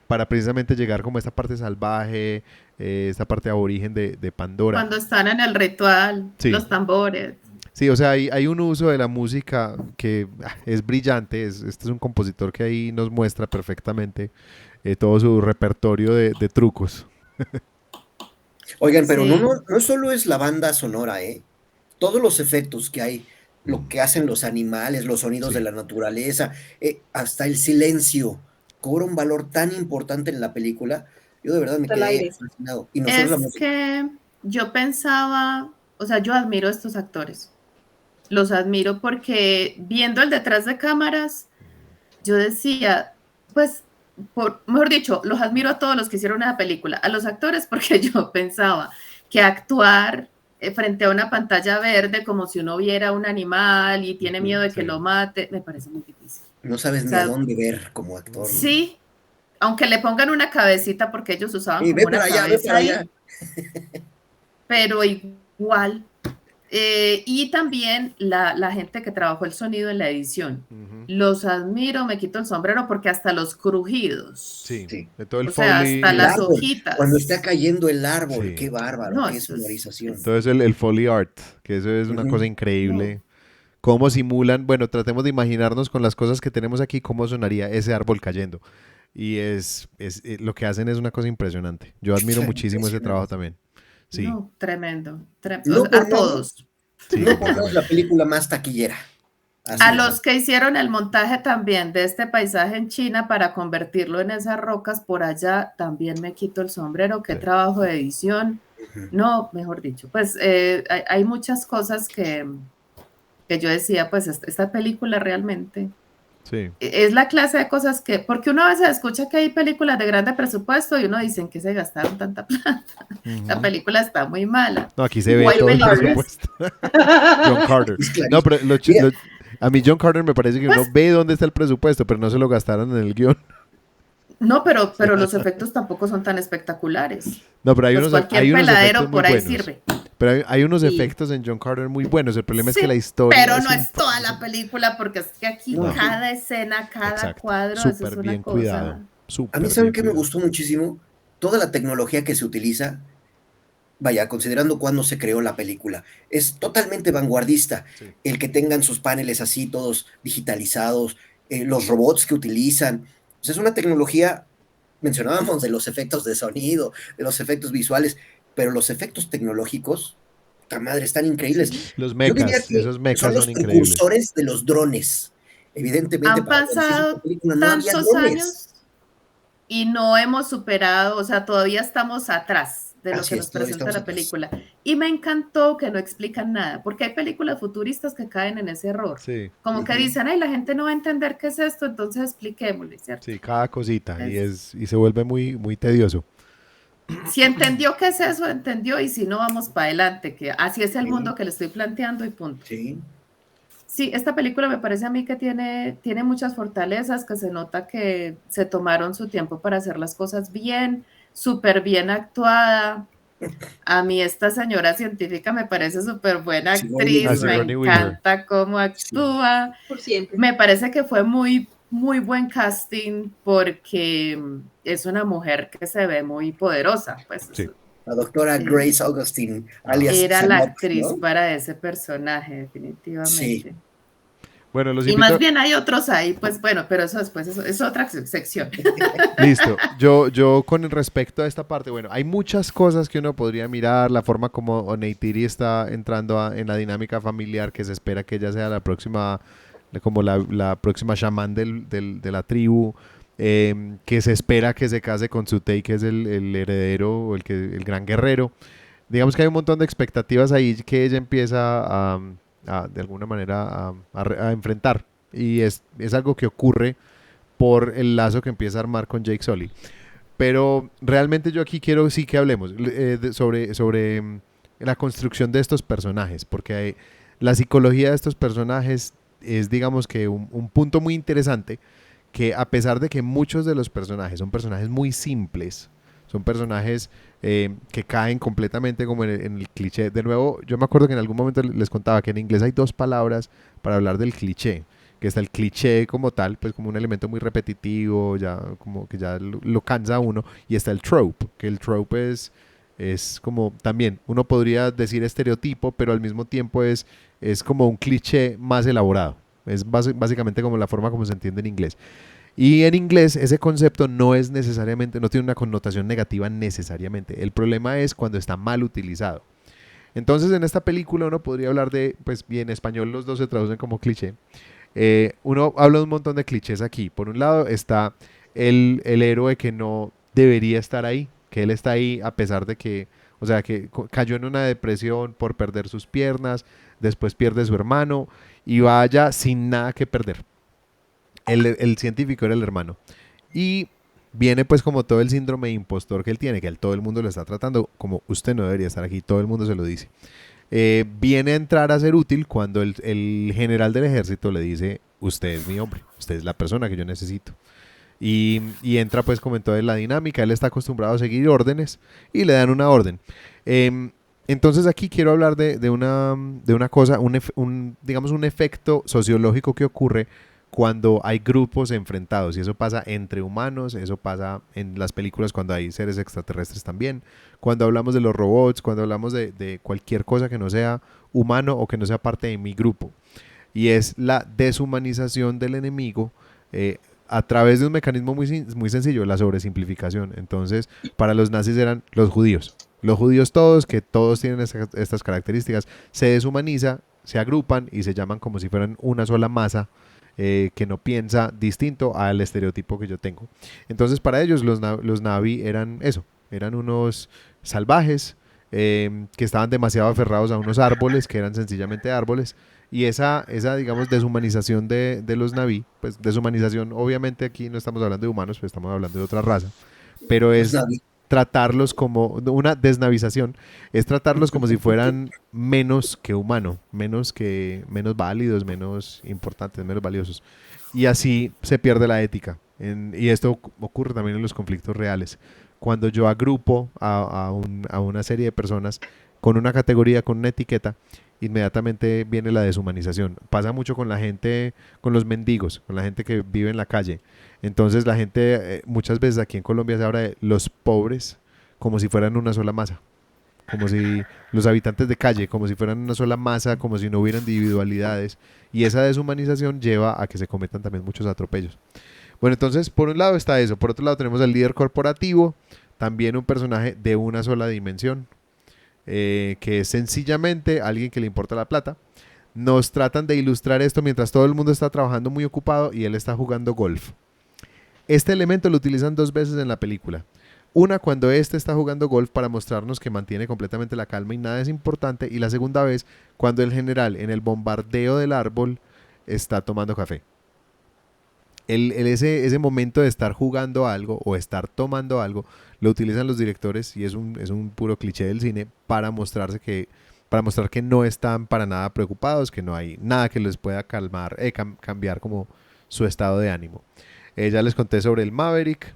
Speaker 1: para precisamente llegar como a esta parte salvaje, esta parte aborigen de Pandora.
Speaker 3: Cuando están en el ritual,
Speaker 1: Sí.
Speaker 3: los tambores.
Speaker 1: Sí, o sea, hay un uso de la música que es brillante. Este es un compositor que ahí nos muestra perfectamente todo su repertorio de trucos.
Speaker 4: Oigan, pero
Speaker 3: Sí.
Speaker 4: no solo es la banda sonora, ¿eh? Todos los efectos que hay, lo que hacen los animales, los sonidos
Speaker 1: Sí.
Speaker 4: de la naturaleza, hasta el silencio, cobra un valor tan importante en la película. Yo de verdad me
Speaker 2: Hasta el
Speaker 4: quedé
Speaker 2: aire.
Speaker 4: fascinado. Y nosotros la
Speaker 3: Es
Speaker 4: música.
Speaker 3: que yo pensaba, o sea, yo admiro a estos actores. Los admiro porque viendo el detrás de cámaras, yo decía, pues, mejor dicho, los admiro a todos los que hicieron esa película, a los actores porque yo pensaba que actuar frente a una pantalla verde como si uno viera un animal y tiene miedo de que
Speaker 1: Sí.
Speaker 3: lo mate, me parece muy difícil.
Speaker 4: No sabes
Speaker 3: O
Speaker 4: ni
Speaker 3: sea,
Speaker 4: a dónde ver como actor. ¿no?
Speaker 3: Sí, aunque le pongan una cabecita porque ellos usaban
Speaker 4: Y
Speaker 3: como
Speaker 4: ve
Speaker 3: una
Speaker 4: para allá, ve
Speaker 3: cabeza
Speaker 4: para
Speaker 3: ahí,
Speaker 4: allá.
Speaker 3: pero igual. Y también la gente que trabajó el sonido en la edición.
Speaker 1: Ujú.
Speaker 3: Los admiro, me quito el sombrero porque hasta los crujidos.
Speaker 1: Sí,
Speaker 4: Sí.
Speaker 1: de todo el
Speaker 3: O sea,
Speaker 1: Foley.
Speaker 3: hasta
Speaker 4: El
Speaker 3: las
Speaker 4: árbol,
Speaker 3: hojitas.
Speaker 4: cuando está cayendo el árbol,
Speaker 1: Sí.
Speaker 4: qué bárbaro,
Speaker 3: No,
Speaker 4: qué
Speaker 3: eso es-
Speaker 4: sonorización.
Speaker 1: Todo eso, el Foley Art, que eso es una
Speaker 4: Ujú.
Speaker 1: cosa increíble. Cómo simulan, bueno, tratemos de imaginarnos con las cosas que tenemos aquí, cómo sonaría ese árbol cayendo. Y lo que hacen es una cosa impresionante. Yo admiro muchísimo ese
Speaker 4: Impresionante.
Speaker 1: trabajo también. Sí,
Speaker 3: No, tremendo.
Speaker 4: No
Speaker 3: O sea,
Speaker 4: por
Speaker 3: a
Speaker 4: nada.
Speaker 3: todos.
Speaker 1: sí,
Speaker 4: No por nada es
Speaker 1: completamente.
Speaker 4: la película más taquillera. Así
Speaker 3: A
Speaker 4: es.
Speaker 3: los que hicieron el montaje también de este paisaje en China para convertirlo en esas rocas por allá, también me quito el sombrero. Qué
Speaker 1: Sí.
Speaker 3: trabajo de edición.
Speaker 4: Ujú.
Speaker 3: No, mejor dicho, pues hay muchas cosas que yo decía, pues esta película realmente
Speaker 1: Sí.
Speaker 3: es la clase de cosas que, porque uno a veces escucha que hay películas de grande presupuesto y uno dice en qué se gastaron tanta plata. La
Speaker 1: Ujú.
Speaker 3: película está muy mala.
Speaker 1: No, aquí se ve
Speaker 3: O hay
Speaker 1: todo el
Speaker 3: películas-
Speaker 1: presupuesto. John Carter.
Speaker 4: Es clarísimo.
Speaker 1: No, pero
Speaker 4: Mira.
Speaker 1: a mí John Carter me parece que uno ve dónde está el presupuesto, pero no se lo gastaron en el guión.
Speaker 3: No, pero los efectos tampoco son tan espectaculares.
Speaker 1: No, pero
Speaker 3: Pues cualquier
Speaker 1: hay unos
Speaker 3: peladero
Speaker 1: efectos muy
Speaker 3: por ahí
Speaker 1: buenos.
Speaker 3: sirve.
Speaker 1: Pero hay unos
Speaker 2: Sí.
Speaker 1: efectos en John Carter muy buenos. El problema es
Speaker 3: Sí,
Speaker 1: que la historia
Speaker 3: pero
Speaker 1: es
Speaker 3: no
Speaker 1: un
Speaker 3: es toda la película, porque es que aquí
Speaker 4: No.
Speaker 3: cada escena, cada
Speaker 1: Exacto.
Speaker 3: cuadro, eso es
Speaker 1: Súper
Speaker 3: una
Speaker 1: bien
Speaker 3: cosa.
Speaker 1: cuidado.
Speaker 4: A mí,
Speaker 1: Súper
Speaker 4: ¿saben
Speaker 1: bien
Speaker 4: qué me
Speaker 1: cuidado.
Speaker 4: gustó muchísimo? Toda la tecnología que se utiliza, vaya, considerando cuándo se creó la película, es totalmente vanguardista.
Speaker 1: Sí.
Speaker 4: El que tengan sus paneles así, todos digitalizados, los robots que utilizan. O sea, es una tecnología, mencionábamos de los efectos de sonido, de los efectos visuales, pero los efectos tecnológicos, puta madre, están increíbles.
Speaker 2: Sí.
Speaker 1: Los
Speaker 4: Yo diría
Speaker 1: mechas, esos
Speaker 4: que son
Speaker 1: mechas
Speaker 4: los
Speaker 1: son increíbles.
Speaker 4: precursores de los drones. Evidentemente,
Speaker 3: Han
Speaker 4: para cuando se hizo esta
Speaker 3: pasado
Speaker 4: película no había
Speaker 3: tantos
Speaker 4: drones.
Speaker 3: años y no hemos superado, o sea, todavía estamos atrás de lo
Speaker 4: Así
Speaker 3: que
Speaker 4: es,
Speaker 3: nos
Speaker 4: todavía
Speaker 3: presenta
Speaker 4: estamos
Speaker 3: la
Speaker 4: atrás.
Speaker 3: película. Y me encantó que no explican nada, porque hay películas futuristas que caen en ese error.
Speaker 1: Sí,
Speaker 3: Como que
Speaker 4: Ujú.
Speaker 3: dicen, ay, la gente no va a entender qué es esto, entonces expliquémosle, ¿cierto?
Speaker 1: sí, cada cosita.
Speaker 3: Es-
Speaker 1: Y se vuelve muy, muy tedioso.
Speaker 3: si entendió qué es eso, entendió, y si no, vamos para adelante, que así es el
Speaker 4: Sí,
Speaker 3: mundo que le estoy planteando y punto.
Speaker 4: sí.
Speaker 3: Sí, esta película me parece a mí que tiene muchas fortalezas, que se nota que se tomaron su tiempo para hacer las cosas bien, súper bien actuada. A mí esta señora científica me parece súper buena
Speaker 4: Sigourney
Speaker 1: Ah,
Speaker 3: actriz, me
Speaker 4: Weaver.
Speaker 1: Sigourney Weaver.
Speaker 3: encanta cómo
Speaker 4: Sí.
Speaker 3: actúa.
Speaker 2: Por siempre.
Speaker 3: Me parece que fue muy, muy buen casting porque es una mujer que se ve muy poderosa, pues
Speaker 1: Sí.
Speaker 4: La doctora
Speaker 3: eh,
Speaker 4: Grace Augustine,
Speaker 1: Ajá.
Speaker 4: alias
Speaker 3: era la
Speaker 4: Sanok,
Speaker 3: actriz
Speaker 4: ¿no?
Speaker 3: para ese personaje,
Speaker 4: Sí.
Speaker 3: definitivamente.
Speaker 1: Bueno, los
Speaker 3: Y más
Speaker 1: invito.
Speaker 3: bien hay otros ahí, pues bueno, pero eso después eso es otra sección.
Speaker 1: Listo. Yo con respecto a esta parte, bueno, hay muchas cosas que uno podría mirar, la forma como Oneytiri está entrando en la dinámica familiar, que se espera que ella sea la próxima, como la próxima chamán de la tribu, que se espera que se case con Sutei, que es el heredero o el gran guerrero. Digamos que hay un montón de expectativas ahí que ella empieza de alguna manera a enfrentar. Y es algo que ocurre por el lazo que empieza a armar con Jake Sully. Pero realmente yo aquí quiero sí que hablemos sobre la construcción de estos personajes, porque la psicología de estos personajes es, digamos que, un punto muy interesante, que a pesar de que muchos de los personajes son personajes muy simples, son personajes que caen completamente como en el cliché. De nuevo, yo me acuerdo que en algún momento les contaba que en inglés hay dos palabras para hablar del cliché, que está el cliché como tal, pues como un elemento muy repetitivo, ya como que ya lo cansa a uno, y está el trope, que el trope es como también, uno podría decir estereotipo, pero al mismo tiempo es como un cliché más elaborado. Es básicamente como la forma como se entiende en inglés. Y en inglés ese concepto no es necesariamente, no tiene una connotación negativa necesariamente. El problema es cuando está mal utilizado. Entonces en esta película uno podría hablar de, pues bien, en español los dos se traducen como cliché. Uno habla de un montón de clichés aquí. Por un lado está el héroe que no debería estar ahí, que él está ahí a pesar de que, o sea, que cayó en una depresión por perder sus piernas, después pierde su hermano y vaya sin nada que perder. El científico era el hermano. Y viene pues como todo el síndrome de impostor que él tiene, que todo el mundo lo está tratando como usted no debería estar aquí, todo el mundo se lo dice. Viene a entrar a ser útil cuando el general del ejército le dice, usted es mi hombre, usted es la persona que yo necesito. Y entra pues como en toda la dinámica, él está acostumbrado a seguir órdenes y le dan una orden. Entonces aquí quiero hablar de una cosa, digamos un efecto sociológico que ocurre cuando hay grupos enfrentados, y eso pasa entre humanos, eso pasa en las películas cuando hay seres extraterrestres también, cuando hablamos de los robots, cuando hablamos de cualquier cosa que no sea humano o que no sea parte de mi grupo, y es la deshumanización del enemigo a través de un mecanismo muy sencillo, la sobresimplificación. Entonces, para los nazis eran los judíos. Los judíos todos, que todos tienen estas características, se deshumaniza, se agrupan y se llaman como si fueran una sola masa que no piensa distinto al estereotipo que yo tengo. Entonces para ellos los Na'vi eran eso, eran unos salvajes que estaban demasiado aferrados a unos árboles que eran sencillamente árboles, y esa digamos deshumanización de los Na'vi, pues deshumanización obviamente aquí no estamos hablando de humanos, pues estamos hablando de otra raza, pero
Speaker 4: Los
Speaker 1: es
Speaker 4: Navi.
Speaker 1: tratarlos como una desnavización, es tratarlos como si fueran menos que humano, menos válidos, menos importantes, menos valiosos. Y así se pierde la ética. Y esto ocurre también en los conflictos reales. Cuando yo agrupo a una serie de personas con una categoría, con una etiqueta, inmediatamente viene la deshumanización. Pasa mucho con la gente, con los mendigos, con la gente que vive en la calle. Entonces la gente, muchas veces aquí en Colombia se habla de los pobres como si fueran una sola masa, como si los habitantes de calle, como si fueran una sola masa, como si no hubiera individualidades. Y esa deshumanización lleva a que se cometan también muchos atropellos. Bueno, entonces, por un lado está eso. Por otro lado tenemos al líder corporativo, también un personaje de una sola dimensión, que es sencillamente alguien que le importa la plata. Nos tratan de ilustrar esto mientras todo el mundo está trabajando muy ocupado y él está jugando golf. Este elemento lo utilizan 2 veces en la película. Una, cuando este está jugando golf para mostrarnos que mantiene completamente la calma y nada es importante. Y la segunda vez, cuando el general en el bombardeo del árbol está tomando café. Ese momento de estar jugando algo o estar tomando algo lo utilizan los directores, y es un puro cliché del cine, para mostrar que no están para nada preocupados, que no hay nada que les pueda calmar, cambiar como su estado de ánimo. Ya les conté sobre el Maverick.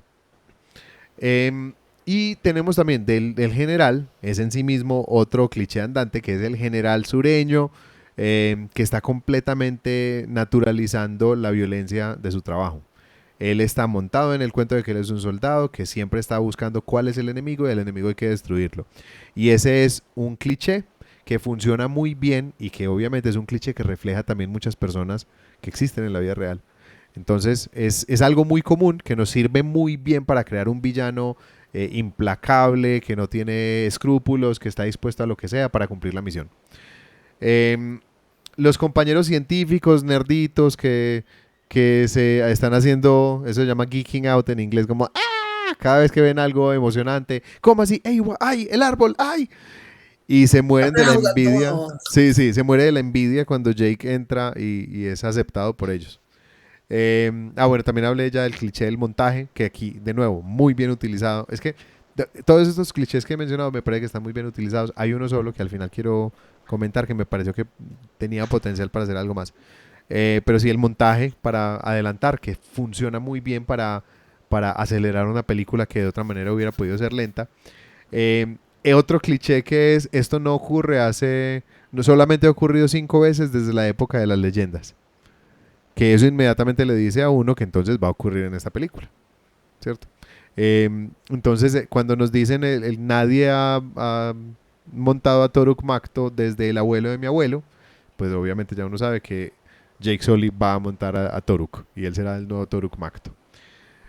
Speaker 1: Y tenemos también del general, es en sí mismo otro cliché andante, que es el general sureño, que está completamente naturalizando la violencia de su trabajo. Él está montado en el cuento de que él es un soldado que siempre está buscando cuál es el enemigo, y el enemigo hay que destruirlo. Y ese es un cliché que funciona muy bien, y que obviamente es un cliché que refleja también muchas personas que existen en la vida real. Entonces es algo muy común que nos sirve muy bien para crear un villano implacable, que no tiene escrúpulos, que está dispuesto a lo que sea para cumplir la misión. Los compañeros científicos, nerditos, que se están haciendo, eso se llama geeking out en inglés, como cada vez que ven algo emocionante, ¿cómo así? ¡Ey, ¡ay, el árbol! ¡Ay! Y se mueren de la envidia. Sí, se muere de la envidia cuando Jake entra y es aceptado por ellos. Bueno, también hablé ya del cliché del montaje, que aquí, de nuevo, muy bien utilizado. Es que todos estos clichés que he mencionado me parece que están muy bien utilizados. Hay uno solo que al final quiero comentar, que me pareció que tenía potencial para hacer algo más. Pero sí, el montaje para adelantar, que funciona muy bien para acelerar una película que de otra manera hubiera podido ser lenta. Otro cliché que es, esto no ocurre no solamente ha ocurrido 5 veces desde la época de las leyendas. Que eso inmediatamente le dice a uno que entonces va a ocurrir en esta película, ¿cierto? Entonces, cuando nos dicen nadie ha montado a Toruk Makto desde el abuelo de mi abuelo, pues obviamente ya uno sabe que Jake Sully va a montar a Toruk, y él será el nuevo Toruk Makto.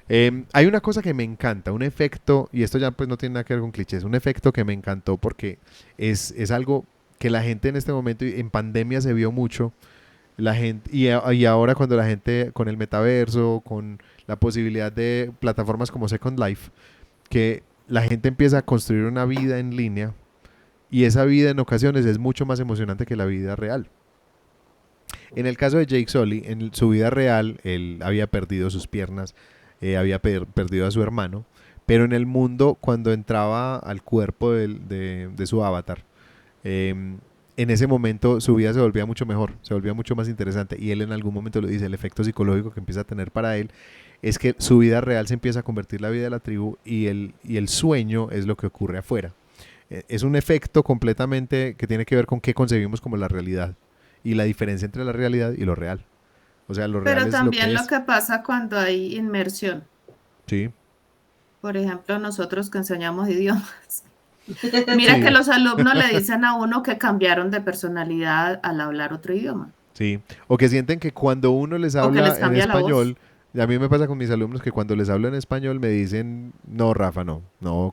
Speaker 1: Hay una cosa que me encanta, un efecto, y esto ya pues no tiene nada que ver con clichés, un efecto que me encantó porque es algo que la gente en este momento, en pandemia se vio mucho, la gente, y ahora cuando la gente con el metaverso, con la posibilidad de plataformas como Second Life, que la gente empieza a construir una vida en línea, y esa vida en ocasiones es mucho más emocionante que la vida real. En el caso de Jake Sully, en su vida real, él había perdido sus piernas, había perdido a su hermano, pero en el mundo, cuando entraba al cuerpo de su avatar, en ese momento su vida se volvía mucho mejor, se volvía mucho más interesante, y él en algún momento lo dice, el efecto psicológico que empieza a tener para él es que su vida real se empieza a convertir en la vida de la tribu, y el sueño es lo que ocurre afuera. Es un efecto completamente que tiene que ver con qué concebimos como la realidad, y la diferencia entre la realidad y lo real. O sea, lo real
Speaker 3: Pero
Speaker 1: es lo
Speaker 3: también
Speaker 1: que
Speaker 3: lo
Speaker 1: es.
Speaker 3: que pasa cuando hay inmersión.
Speaker 1: Sí,
Speaker 3: Por ejemplo, nosotros que enseñamos idiomas. Mira
Speaker 1: sí,
Speaker 3: que los alumnos le dicen a uno que cambiaron de personalidad al hablar otro idioma.
Speaker 1: sí. O que sienten que cuando uno les
Speaker 3: O que les
Speaker 1: habla en
Speaker 3: cambia la voz.
Speaker 1: español, a mí me pasa con mis alumnos que cuando les hablo en español me dicen, no, Rafa, no,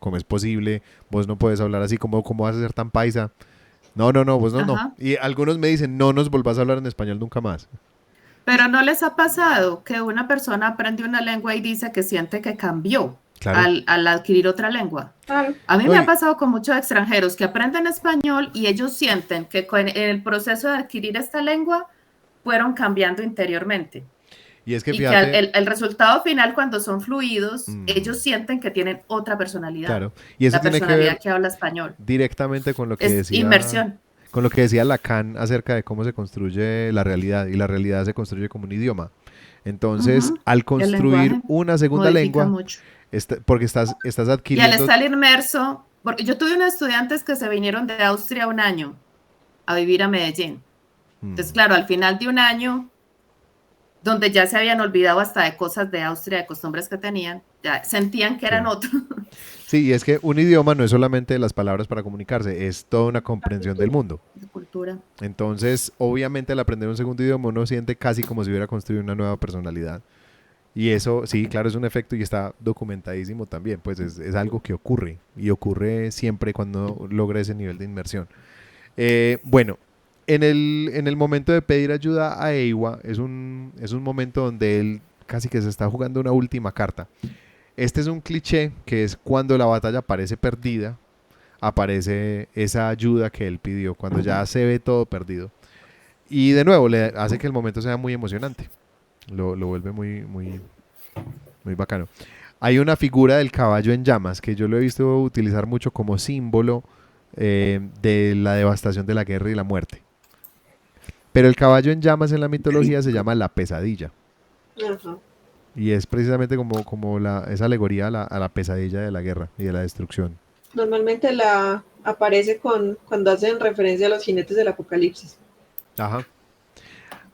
Speaker 1: ¿cómo es posible? Vos no puedes hablar así, ¿cómo vas a ser tan paisa? No, vos no.
Speaker 3: Ajá.
Speaker 1: Y algunos me dicen, no nos volvás a hablar en español nunca más.
Speaker 3: Pero ¿no les ha pasado que una persona aprende una lengua y dice que siente que cambió
Speaker 1: Claro.
Speaker 3: al adquirir otra lengua?
Speaker 2: Claro.
Speaker 3: A mí
Speaker 1: No,
Speaker 3: me ha pasado con muchos extranjeros que aprenden español y ellos sienten que en el proceso de adquirir esta lengua fueron cambiando interiormente.
Speaker 1: y es que
Speaker 3: Y que
Speaker 1: fíjate,
Speaker 3: el resultado final, cuando son fluidos,
Speaker 1: mm,
Speaker 3: ellos sienten que tienen otra personalidad.
Speaker 1: claro, y eso
Speaker 3: La
Speaker 1: tiene que
Speaker 3: personalidad
Speaker 1: ver
Speaker 3: que habla español.
Speaker 1: directamente con lo que
Speaker 3: Es inmersión.
Speaker 1: Lacan acerca de cómo se construye la realidad, y la realidad se construye como un idioma. Entonces,
Speaker 3: Ujú.
Speaker 1: al
Speaker 3: El
Speaker 1: construir
Speaker 3: lenguaje
Speaker 1: una segunda
Speaker 3: modifica
Speaker 1: lengua,
Speaker 3: mucho.
Speaker 1: porque estás
Speaker 3: Y al
Speaker 1: adquiriendo...
Speaker 3: estar inmerso, porque yo tuve unos estudiantes que se vinieron de Austria un año a vivir a Medellín. Entonces,
Speaker 1: Mm,
Speaker 3: claro, al final de un año, donde ya se habían olvidado hasta de cosas de Austria, de costumbres que tenían, ya sentían que eran
Speaker 1: sí.
Speaker 3: otros.
Speaker 1: Sí, y es que un idioma no es solamente las palabras para comunicarse, es toda una comprensión del mundo.
Speaker 3: De cultura.
Speaker 1: Entonces, obviamente al aprender un segundo idioma uno siente casi como si hubiera construido una nueva personalidad. Y eso, sí, claro, es un efecto y está documentadísimo también, pues es algo que ocurre y ocurre siempre cuando logra ese nivel de inmersión. Bueno, en el momento de pedir ayuda a Eiwa es un momento donde él casi que se está jugando una última carta. Este es un cliché que es cuando la batalla parece perdida, aparece esa ayuda que él pidió, cuando ya se ve todo perdido. Y de nuevo, le hace que el momento sea muy emocionante. Lo vuelve muy bacano. Hay una figura del caballo en llamas que yo lo he visto utilizar mucho como símbolo de la devastación de la guerra y la muerte. Pero el caballo en llamas en la mitología se llama la pesadilla.
Speaker 2: Ajá.
Speaker 1: Y es precisamente como esa alegoría a la pesadilla de la guerra y de la destrucción.
Speaker 2: Normalmente la aparece cuando hacen referencia a los jinetes del apocalipsis.
Speaker 1: Ajá.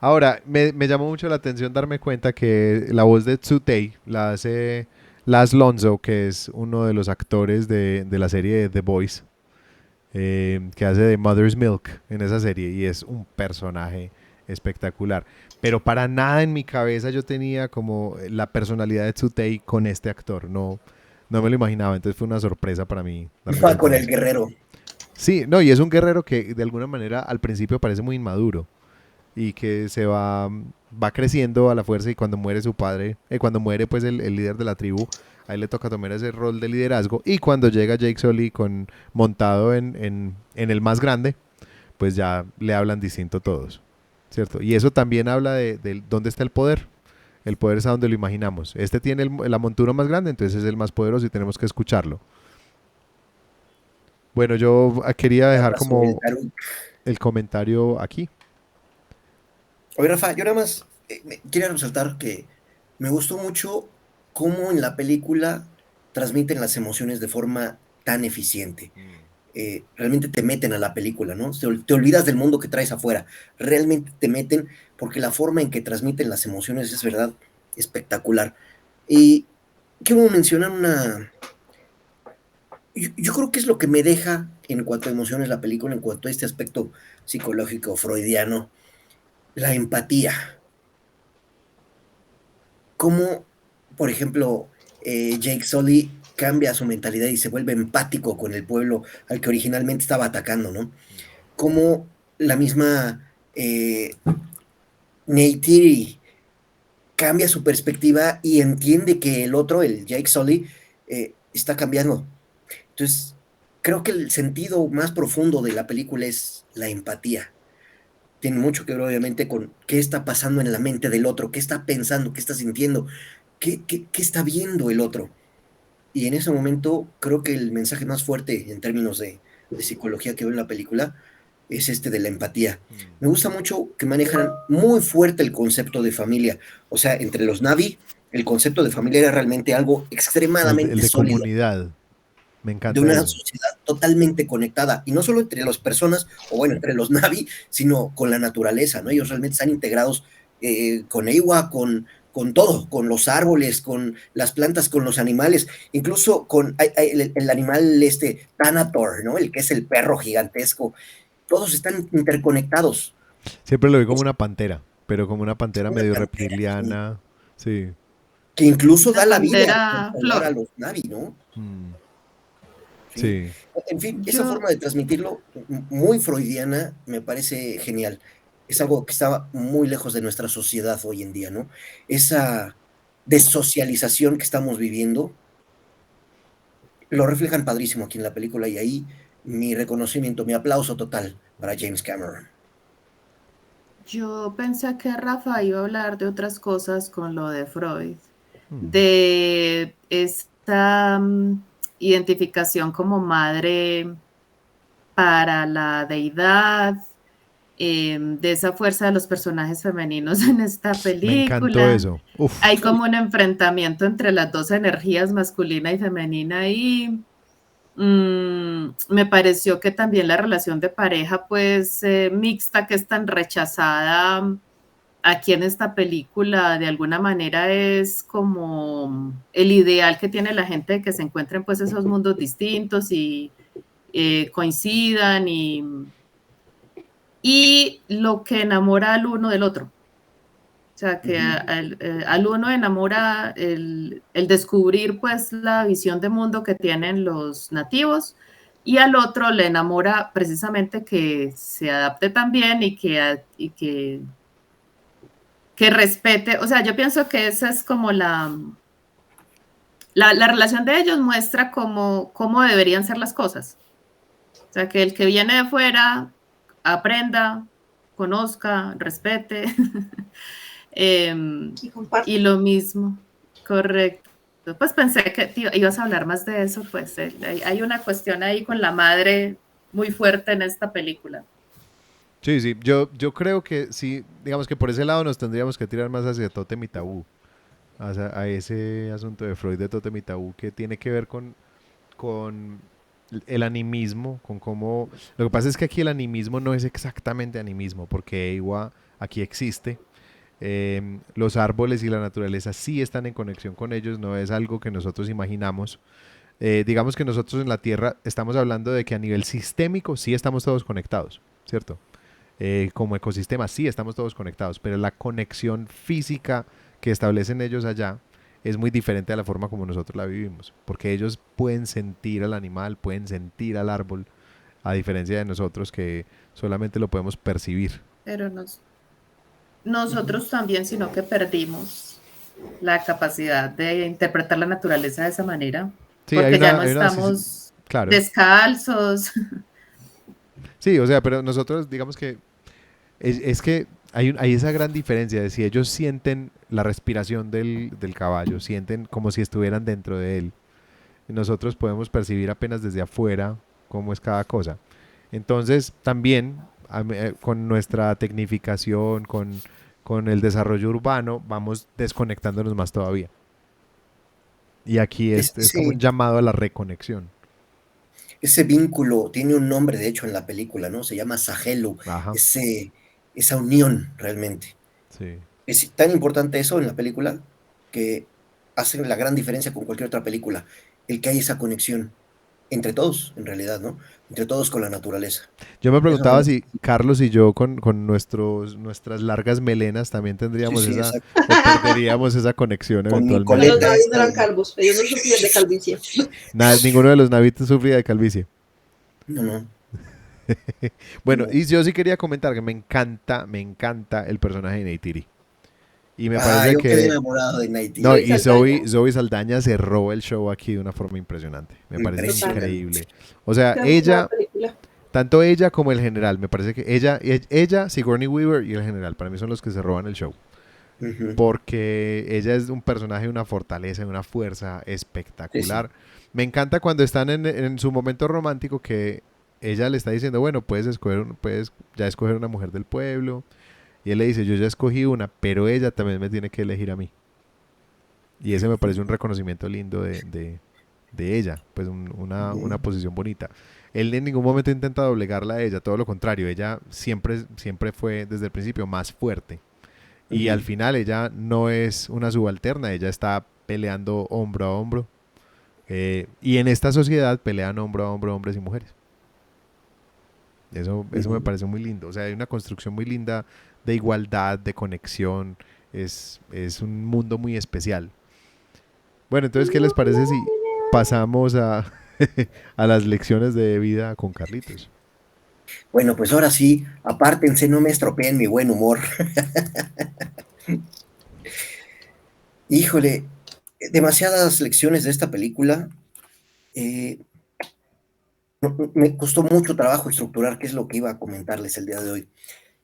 Speaker 1: Ahora, me llamó mucho la atención darme cuenta que la voz de Tsutei la hace Laz Lonzo, que es uno de los actores de la serie de The Boys, que hace de Mother's Milk en esa serie y es un personaje espectacular. Pero para nada en mi cabeza yo tenía como la personalidad de Tsutei con este actor, no me lo imaginaba, entonces fue una sorpresa para mí darme
Speaker 4: Va
Speaker 1: cuenta
Speaker 4: con
Speaker 1: de
Speaker 4: el
Speaker 1: eso.
Speaker 4: guerrero.
Speaker 1: Sí, no, y es un guerrero que de alguna manera al principio parece muy inmaduro y que va creciendo a la fuerza y cuando muere su padre, cuando muere pues el líder de la tribu, a él le toca tomar ese rol de liderazgo y cuando llega Jake Sully montado en el más grande, pues ya le hablan distinto todos, ¿cierto? Y eso también habla de dónde está el poder. El poder es a donde lo imaginamos. Este tiene la montura más grande, entonces es el más poderoso y tenemos que escucharlo. Bueno, yo quería dejar
Speaker 4: Habla sobre el
Speaker 1: como
Speaker 4: tarot.
Speaker 1: el comentario aquí.
Speaker 4: Oye, Rafa, yo nada más quiero resaltar que me gustó mucho cómo en la película transmiten las emociones de forma tan eficiente. Realmente te meten a la película, ¿no? Te olvidas del mundo que traes afuera. Realmente te meten porque la forma en que transmiten las emociones es verdad espectacular. Y quiero mencionar yo creo que es lo que me deja en cuanto a emociones la película, en cuanto a este aspecto psicológico freudiano, la empatía. Cómo, por ejemplo, Jake Sully cambia su mentalidad y se vuelve empático con el pueblo al que originalmente estaba atacando, ¿no? Cómo la misma Neytiri cambia su perspectiva y entiende que el otro, el Jake Sully, está cambiando. Entonces, creo que el sentido más profundo de la película es la empatía. Tiene mucho que ver, obviamente, con qué está pasando en la mente del otro, qué está pensando, qué está sintiendo, qué está viendo el otro. Y en ese momento creo que el mensaje más fuerte en términos de psicología que veo en la película es este de la empatía.
Speaker 1: Mm.
Speaker 4: Me gusta mucho que manejan muy fuerte el concepto de familia. O sea, entre los Navi, el concepto de familia era realmente algo
Speaker 1: El
Speaker 4: extremadamente
Speaker 1: de
Speaker 4: sólido,
Speaker 1: comunidad. Me
Speaker 4: de
Speaker 1: encanta
Speaker 4: una
Speaker 1: eso.
Speaker 4: sociedad totalmente conectada, y no solo entre las personas, o bueno, entre los Navi, sino con la naturaleza, ¿no? Ellos realmente están integrados con Ewa, con todo, con los árboles, con las plantas, con los animales, incluso con el animal este Thanator, ¿no? El que es el perro gigantesco. Todos están interconectados.
Speaker 1: Siempre lo vi como
Speaker 4: Es
Speaker 1: una pantera, pero como una pantera
Speaker 4: una
Speaker 1: medio
Speaker 4: cantera, sí,
Speaker 1: reptiliana. Sí.
Speaker 4: que incluso
Speaker 3: La
Speaker 4: da la vida por
Speaker 3: pantera
Speaker 4: salvar a
Speaker 3: flor.
Speaker 4: los Navi, ¿no?
Speaker 1: Mm,
Speaker 4: Sí.
Speaker 1: sí.
Speaker 4: En fin, esa
Speaker 3: Yo,
Speaker 4: forma de transmitirlo, muy freudiana, me parece genial. Es algo que está muy lejos de nuestra sociedad hoy en día, ¿no? Esa desocialización que estamos viviendo, lo reflejan padrísimo aquí en la película y ahí mi reconocimiento, mi aplauso total para James Cameron.
Speaker 3: yo pensé que Rafa iba a hablar de otras cosas con lo de Freud,
Speaker 1: Mm,
Speaker 3: de esta identificación como madre para la deidad, de esa fuerza de los personajes femeninos en esta
Speaker 1: Me encantó
Speaker 3: película.
Speaker 1: eso. Uf.
Speaker 3: Hay como un enfrentamiento entre las dos energías, masculina y femenina, y me pareció que también la relación de pareja, pues, mixta, que es tan rechazada aquí en esta película, de alguna manera es como el ideal que tiene la gente de que se encuentren pues esos mundos distintos y coincidan, y lo que enamora al uno del otro. O sea, que al uno enamora el descubrir pues la visión de mundo que tienen los nativos, y al otro le enamora precisamente que se adapte también que respete. O sea, yo pienso que esa es como la relación de ellos muestra cómo deberían ser las cosas. O sea, que el que viene de fuera aprenda, conozca, respete.
Speaker 2: Y comparte.
Speaker 3: Y lo mismo, correcto. Pues pensé que ibas a hablar más de eso, pues hay una cuestión ahí con la madre muy fuerte en esta película.
Speaker 1: Sí, sí, yo creo que sí, digamos que por ese lado nos tendríamos que tirar más hacia Tótem y Tabú, a ese asunto de Freud de Tótem y Tabú que tiene que ver con el animismo, con cómo... Lo que pasa es que aquí el animismo no es exactamente animismo, porque igual aquí existe. Los árboles y la naturaleza sí están en conexión con ellos, no es algo que nosotros imaginamos. Digamos que nosotros en la Tierra estamos hablando de que a nivel sistémico sí estamos todos conectados, ¿cierto? Como ecosistema sí estamos todos conectados, pero la conexión física que establecen ellos allá es muy diferente a la forma como nosotros la vivimos, porque ellos pueden sentir al animal, pueden sentir al árbol, a diferencia de nosotros que solamente lo podemos percibir.
Speaker 3: Pero nosotros también, sino que perdimos la capacidad de interpretar la naturaleza de esa manera,
Speaker 1: Sí,
Speaker 3: porque ya no
Speaker 1: sí,
Speaker 3: estamos
Speaker 1: claro.
Speaker 3: descalzos.
Speaker 1: Sí, o sea, pero nosotros digamos que es que hay esa gran diferencia de si ellos sienten la respiración del caballo, sienten como si estuvieran dentro de él. Nosotros podemos percibir apenas desde afuera cómo es cada cosa. Entonces, también con nuestra tecnificación, con el desarrollo urbano, vamos desconectándonos más todavía. Y aquí es como un
Speaker 4: Ese,
Speaker 1: llamado a la reconexión.
Speaker 4: ese vínculo tiene un nombre, de hecho, en la película, ¿no? Se llama Sahelu,
Speaker 1: Ajá,
Speaker 4: esa unión realmente.
Speaker 1: sí.
Speaker 4: Es tan importante eso en la película que hacen la gran diferencia con cualquier otra película, el que hay esa conexión entre todos, en realidad, ¿no? Entre todos con la naturaleza.
Speaker 1: Yo me
Speaker 4: Eso me...
Speaker 1: preguntaba si Carlos y yo con nuestras largas melenas también
Speaker 4: Sí,
Speaker 1: tendríamos
Speaker 4: sí,
Speaker 1: esa
Speaker 4: exacto.
Speaker 1: o perderíamos esa conexión
Speaker 4: Con mi
Speaker 2: No, los
Speaker 1: eventualmente.
Speaker 4: coleta
Speaker 2: navis no
Speaker 4: esta.
Speaker 2: eran calvos, ellos no sufrían de calvicie.
Speaker 1: Ninguno de los navitos sufría de calvicie.
Speaker 4: No, no,
Speaker 1: Bueno,
Speaker 4: no.
Speaker 1: y yo sí quería comentar que me encanta el personaje de Neytiri. Y me
Speaker 4: Ah,
Speaker 1: parece
Speaker 4: yo quedé
Speaker 1: que...
Speaker 4: enamorado de
Speaker 1: No,
Speaker 2: Soy
Speaker 4: Neytiri.
Speaker 1: y
Speaker 2: Saldaña,
Speaker 1: Zoe Saldaña se roba el show aquí de una forma impresionante. Me parece
Speaker 4: Impresionante.
Speaker 1: increíble. O sea,
Speaker 2: qué buena
Speaker 1: ella,
Speaker 2: película.
Speaker 1: tanto ella como el general, me parece que ella, Sigourney Weaver y el general, para mí son los que se roban el show.
Speaker 4: Ujú.
Speaker 1: Porque ella es un personaje de una fortaleza, de una fuerza
Speaker 4: Sí, sí.
Speaker 1: espectacular. Me encanta cuando están en su momento romántico que ella le está diciendo, bueno, puedes ya escoger una mujer del pueblo. Y él le dice, yo ya escogí una, pero ella también me tiene que elegir a mí. Y ese me parece un reconocimiento lindo de ella, pues una
Speaker 4: Ujú.
Speaker 1: posición bonita. Él en ningún momento intenta doblegarla a ella, todo lo contrario, ella siempre fue desde el principio más fuerte. Y al
Speaker 4: Ujú.
Speaker 1: final ella no es una subalterna, ella está peleando hombro a hombro. Y en esta sociedad pelean hombro a hombro hombres y mujeres. Eso me
Speaker 4: Ujú.
Speaker 1: parece muy lindo. O sea, hay una construcción muy linda de igualdad, de conexión. Es un mundo muy especial. Bueno, entonces, ¿qué les parece si pasamos a las lecciones de vida con Carlitos?
Speaker 4: Bueno, pues ahora sí, apártense, no me estropeen mi buen humor. Híjole, demasiadas lecciones de esta película. Eh, Me costó mucho trabajo estructurar qué es lo que iba a comentarles el día de hoy,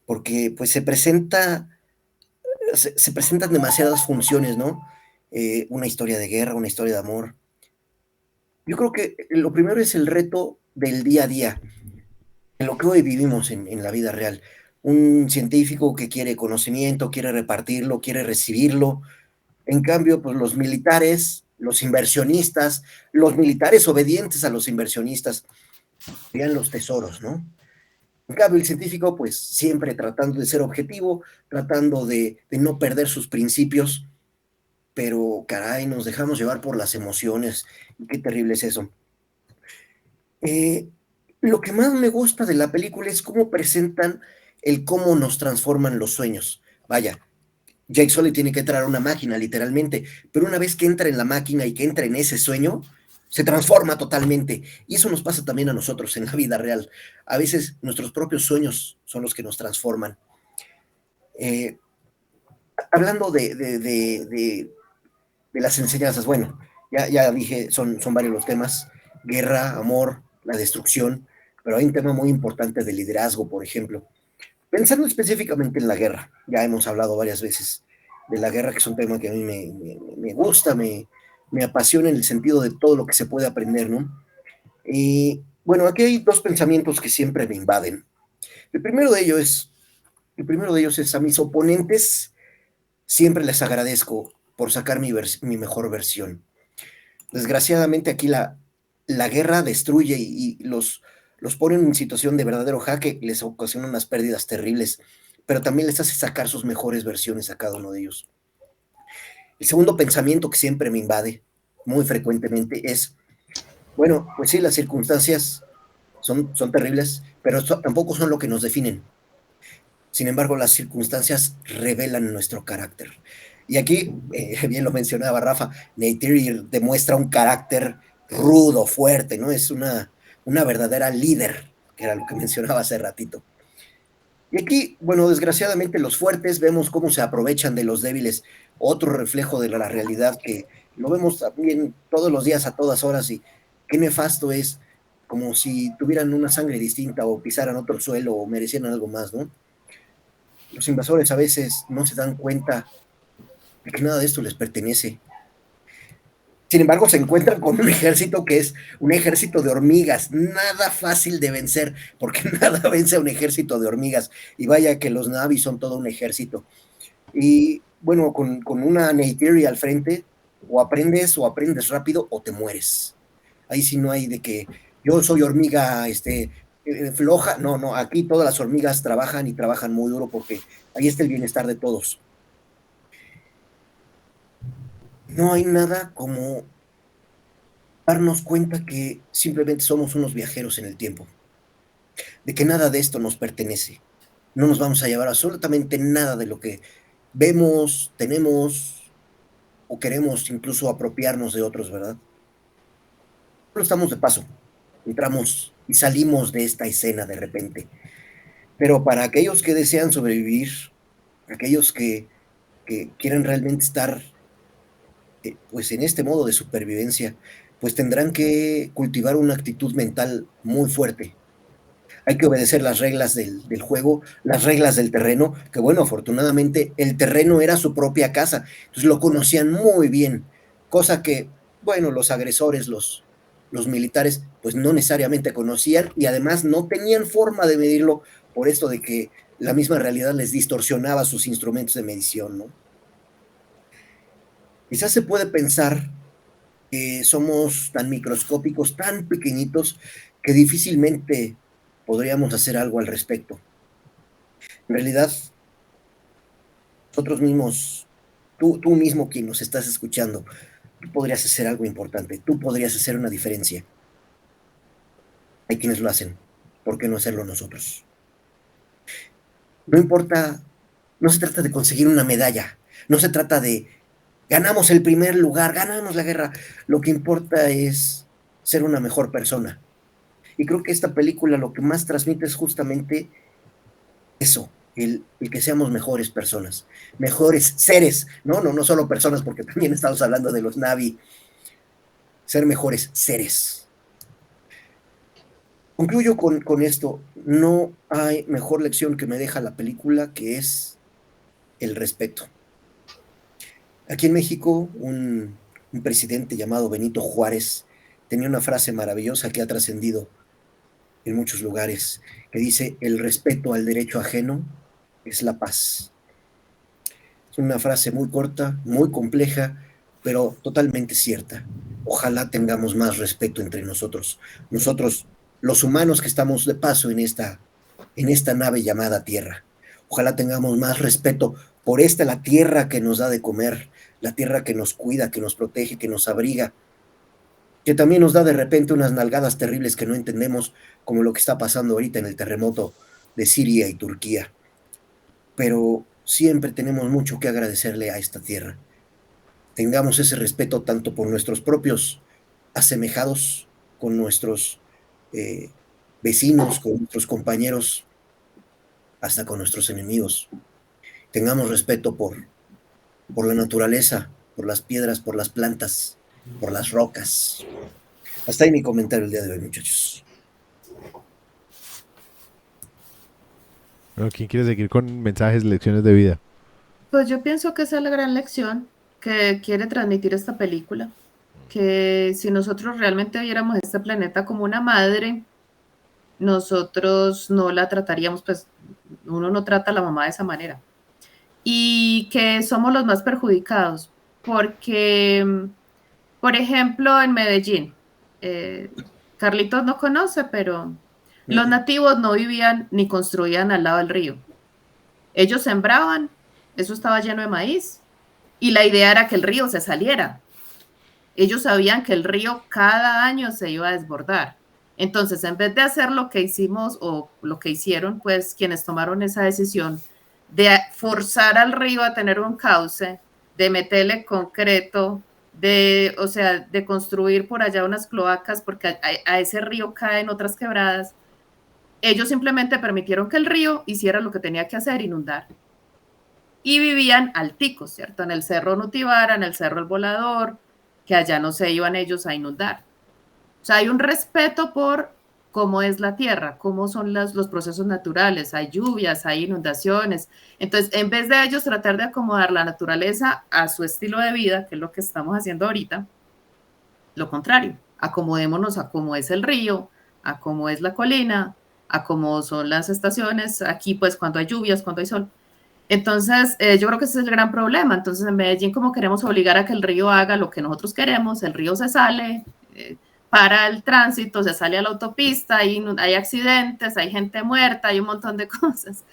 Speaker 4: porque pues se presentan demasiadas funciones, ¿no? Una historia de guerra, una historia de amor. Yo creo que lo primero es el reto del día a día, en lo que hoy vivimos en la vida real. un científico que quiere conocimiento, quiere repartirlo, quiere recibirlo. En cambio, pues los militares, los inversionistas, los militares obedientes a los inversionistas, serían los tesoros, ¿no? En cambio, el científico, pues siempre tratando de ser objetivo, tratando de no perder sus principios, pero caray, nos dejamos llevar por las emociones. Y qué terrible es eso. Eh, lo que más me gusta de la película es cómo presentan el cómo nos transforman los sueños. Vaya, Jake Sully tiene que entrar a una máquina, literalmente, pero una vez que entra en la máquina y que entra en ese sueño, se transforma totalmente. Y eso nos pasa también a nosotros en la vida real. A veces nuestros propios sueños son los que nos transforman. Eh, hablando de las enseñanzas, bueno, ya dije, son varios los temas, guerra, amor, la destrucción, pero hay un tema muy importante de liderazgo, por ejemplo. Pensando específicamente en la guerra, ya hemos hablado varias veces de la guerra, que es un tema que a mí me gusta, me apasiona en el sentido de todo lo que se puede aprender, ¿no? Y bueno, aquí hay dos pensamientos que siempre me invaden. El primero de ellos es, el primero de ellos es a mis oponentes siempre les agradezco por sacar mi mejor versión. Desgraciadamente aquí la guerra destruye y los pone en situación de verdadero jaque, les ocasiona unas pérdidas terribles, pero también les hace sacar sus mejores versiones a cada uno de ellos. El segundo pensamiento que siempre me invade, muy frecuentemente, es, bueno, pues sí, las circunstancias son terribles, pero tampoco son lo que nos definen. Sin embargo, las circunstancias revelan nuestro carácter. Y aquí, bien lo mencionaba Rafa, Neytiri demuestra un carácter rudo, fuerte, ¿no? Es una verdadera líder, que era lo que mencionaba hace ratito. Y aquí, bueno, desgraciadamente los fuertes vemos cómo se aprovechan de los débiles, otro reflejo de la realidad que lo vemos también todos los días a todas horas y qué nefasto es, como si tuvieran una sangre distinta o pisaran otro suelo o merecieran algo más, ¿no? Los invasores a veces no se dan cuenta de que nada de esto les pertenece. Sin embargo, se encuentran con un ejército que es un ejército de hormigas, nada fácil de vencer, porque nada vence a un ejército de hormigas. Y vaya que los Na'vi son todo un ejército. Y bueno, con una Neytiri al frente, o aprendes rápido o te mueres. Ahí sí no hay de que yo soy hormiga floja. No, no, aquí todas las hormigas trabajan y trabajan muy duro porque ahí está el bienestar de todos. No hay nada como darnos cuenta que simplemente somos unos viajeros en el tiempo, de que nada de esto nos pertenece. No nos vamos a llevar absolutamente nada de lo que vemos, tenemos o queremos incluso apropiarnos de otros, ¿verdad? Solo estamos de paso, entramos y salimos de esta escena de repente. Pero para aquellos que desean sobrevivir, aquellos que quieren realmente estar pues en este modo de supervivencia, pues tendrán que cultivar una actitud mental muy fuerte. Hay que obedecer las reglas del juego, las reglas del terreno, que bueno, afortunadamente el terreno era su propia casa, entonces lo conocían muy bien, cosa que, bueno, los agresores, los militares, pues no necesariamente conocían y además no tenían forma de medirlo por esto de que la misma realidad les distorsionaba sus instrumentos de medición, ¿no? Quizás se puede pensar que somos tan microscópicos, tan pequeñitos, que difícilmente podríamos hacer algo al respecto. En realidad, nosotros mismos, tú mismo quien nos estás escuchando, tú podrías hacer algo importante, tú podrías hacer una diferencia. Hay quienes lo hacen, ¿por qué no hacerlo nosotros? No importa, no se trata de conseguir una medalla, no se trata de ganamos el primer lugar, ganamos la guerra, lo que importa es ser una mejor persona. Y creo que esta película lo que más transmite es justamente eso, el que seamos mejores personas, mejores seres, no solo personas, porque también estamos hablando de los Na'vi, ser mejores seres. Concluyo con esto, no hay mejor lección que me deja la película que es el respeto. Aquí en México, un presidente llamado Benito Juárez tenía una frase maravillosa que ha trascendido en muchos lugares, que dice: el respeto al derecho ajeno es la paz. Es una frase muy corta, muy compleja, pero totalmente cierta. Ojalá tengamos más respeto entre nosotros, los humanos que estamos de paso en esta nave llamada Tierra. Ojalá tengamos más respeto por la tierra que nos da de comer, la tierra que nos cuida, que nos protege, que nos abriga, que también nos da de repente unas nalgadas terribles que no entendemos, como lo que está pasando ahorita en el terremoto de Siria y Turquía. Pero siempre tenemos mucho que agradecerle a esta tierra. Tengamos ese respeto tanto por nuestros propios asemejados, con nuestros eh, vecinos, con nuestros compañeros, hasta con nuestros enemigos. Tengamos respeto por la naturaleza, por las piedras, por las plantas, por las rocas. Hasta ahí mi comentario el día de hoy, muchachos.
Speaker 1: Bueno, ¿quién quiere seguir con mensajes, lecciones de vida?
Speaker 3: Pues yo pienso que esa es la gran lección que quiere transmitir esta película, que si nosotros realmente viéramos este planeta como una madre, nosotros no la trataríamos, pues uno no trata a la mamá de esa manera. Y que somos los más perjudicados, porque, por ejemplo, en Medellín, Carlitos no conoce, pero los nativos no vivían ni construían al lado del río. Ellos sembraban, eso estaba lleno de maíz, y la idea era que el río se saliera. Ellos sabían que el río cada año se iba a desbordar. Entonces, en vez de hacer lo que hicimos o lo que hicieron, pues quienes tomaron esa decisión de forzar al río a tener un cauce, de meterle concreto, o sea, de construir por allá unas cloacas, porque a ese río caen otras quebradas, ellos simplemente permitieron que el río hiciera lo que tenía que hacer, inundar. Y vivían alticos, ¿cierto? En el Cerro Nutibara, en el Cerro El Volador, que allá no se iban ellos a inundar. O sea, hay un respeto por cómo es la tierra, cómo son los procesos naturales, hay lluvias, hay inundaciones. Entonces, en vez de ellos tratar de acomodar la naturaleza a su estilo de vida, que es lo que estamos haciendo ahorita, lo contrario, acomodémonos a cómo es el río, a cómo es la colina, a cómo son las estaciones, aquí pues cuando hay lluvias, cuando hay sol. Entonces, yo creo que ese es el gran problema. Entonces, en Medellín, como queremos obligar a que el río haga lo que nosotros queremos, el río se sale, para el tránsito, se sale a la autopista, hay accidentes, hay gente muerta, hay un montón de cosas.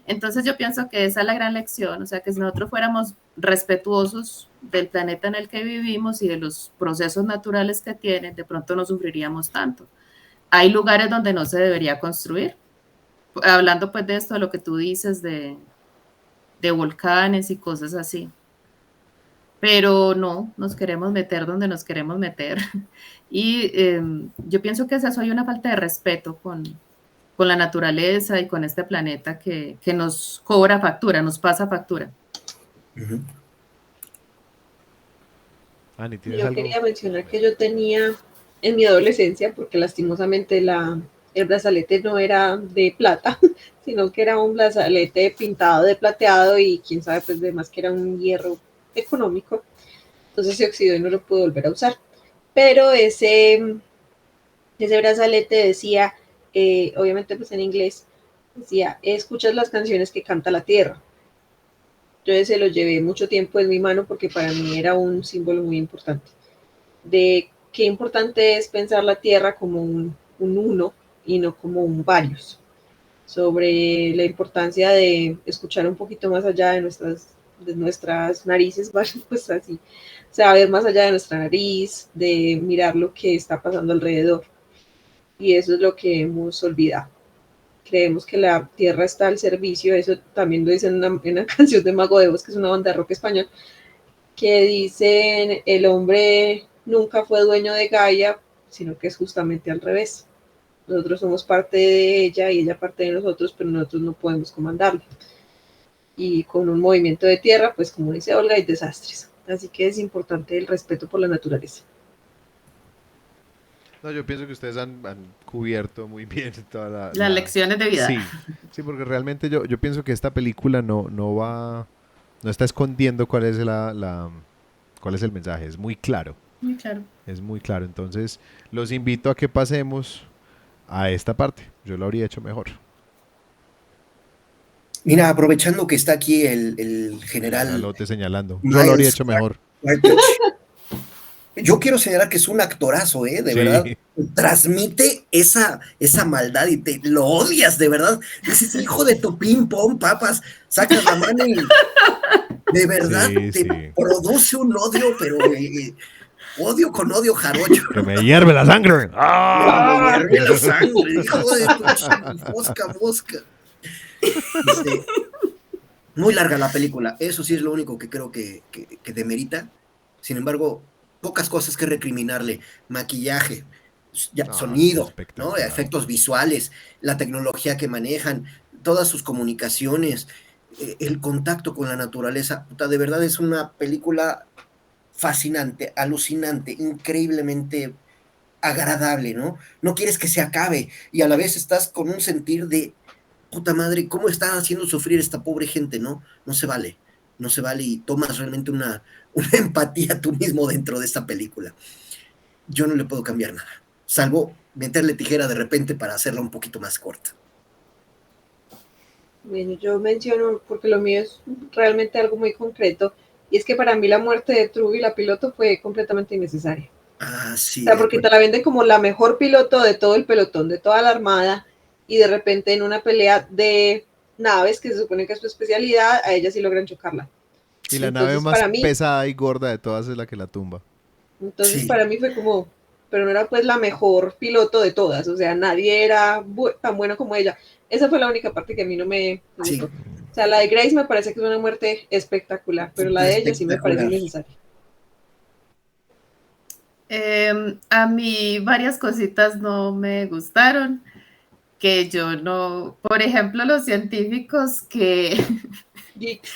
Speaker 3: Entonces, yo pienso que esa es la gran lección, o sea, que si nosotros fuéramos respetuosos del planeta en el que vivimos y de los procesos naturales que tiene, de pronto no sufriríamos tanto. Hay lugares donde no se debería construir. Hablando pues de esto, de lo que tú dices, de volcanes y cosas así. Pero no, nos queremos meter donde nos queremos meter. Y yo pienso que es eso, hay una falta de respeto con la naturaleza y con este planeta que nos cobra factura, nos pasa factura.
Speaker 1: Ani, ¿tienes
Speaker 2: Yo
Speaker 1: algo?
Speaker 2: quería mencionar que yo tenía en mi adolescencia, porque lastimosamente el brazalete no era de plata, sino que era un brazalete pintado de plateado y quién sabe, pues además que era un hierro económico, entonces se oxidó y no lo pude volver a usar. Pero ese brazalete decía, obviamente pues en inglés, decía, escuchas las canciones que canta la tierra. Yo ese lo llevé mucho tiempo en mi mano porque para mí era un símbolo muy importante de qué importante es pensar la tierra como un uno y no como un varios, sobre la importancia de escuchar un poquito más allá de nuestras narices, pues así, o sea, ver más allá de nuestra nariz, de mirar lo que está pasando alrededor. Y eso es lo que hemos olvidado. Creemos que la tierra está al servicio, eso también lo dicen en una canción de Mago de Oz, que es una banda de rock español, que dicen el hombre nunca fue dueño de Gaia, sino que es justamente al revés. Nosotros somos parte de ella y ella parte de nosotros, pero nosotros no podemos comandarlo. Y con un movimiento de tierra, pues como dice Olga, hay desastres. Así que es importante el respeto por la naturaleza.
Speaker 1: No, yo pienso que ustedes han cubierto muy bien toda
Speaker 3: Las lecciones de vida.
Speaker 1: Sí, sí, porque realmente yo pienso que esta película no está escondiendo cuál es cuál es el mensaje, es muy claro.
Speaker 3: Muy claro.
Speaker 1: Es muy claro. Entonces, los invito a que pasemos a esta parte. Yo lo habría hecho mejor.
Speaker 4: Mira, aprovechando que está aquí el general
Speaker 1: Generalote señalando. Yo lo habría
Speaker 4: Miles
Speaker 1: hecho mejor.
Speaker 4: Cartuch, yo quiero señalar que es un actorazo, de verdad.
Speaker 1: Sí.
Speaker 4: Transmite esa maldad y lo odias, de verdad. Dices, hijo de tu ping pong, papas, sacas la mano y de verdad
Speaker 1: Sí,
Speaker 4: te
Speaker 1: sí.
Speaker 4: produce un odio, pero odio con odio jarocho.
Speaker 1: Que me hierve la sangre. ¡Ah!
Speaker 4: Me hierve la sangre, hijo de tu mosca. Muy larga la película, eso sí es lo único que creo que demerita. Sin embargo, pocas cosas que recriminarle. Maquillaje,
Speaker 1: No, es
Speaker 4: sonido, ¿no?
Speaker 1: espectacular.
Speaker 4: Efectos visuales, la tecnología que manejan, todas sus comunicaciones, el contacto con la naturaleza. Puta, de verdad es una película fascinante, alucinante, increíblemente agradable, ¿no? No quieres que se acabe y a la vez estás con un sentir de puta madre, ¿cómo está haciendo sufrir esta pobre gente, no? No se vale, no se vale y tomas realmente una empatía tú mismo dentro de esta película. Yo no le puedo cambiar nada, salvo meterle tijera de repente para hacerla un poquito más corta.
Speaker 2: Bueno, yo menciono, porque lo mío es realmente algo muy concreto, y es que para mí la muerte de Truby, la piloto, fue completamente innecesaria.
Speaker 4: Ah,
Speaker 2: O
Speaker 4: sí,
Speaker 2: sea, porque te la venden como la mejor piloto de todo el pelotón, de toda la armada, y de repente en una pelea de naves, que se supone que es su especialidad, a ella sí logran chocarla.
Speaker 1: Y la nave
Speaker 2: Entonces
Speaker 1: más
Speaker 2: para mí,
Speaker 1: pesada y gorda de todas es la que la tumba.
Speaker 2: entonces
Speaker 4: sí.
Speaker 2: para mí fue como, pero no era pues la mejor piloto de todas, o sea, nadie era tan bueno como ella. Esa fue la única parte que a mí no me gustó.
Speaker 4: Sí.
Speaker 2: O sea, la de Grace me parece que es una muerte espectacular, pero la de ella sí me parece
Speaker 4: Espectacular.
Speaker 2: innecesaria.
Speaker 3: A mí varias cositas no me gustaron, que yo no, por ejemplo, los científicos
Speaker 2: Geeks.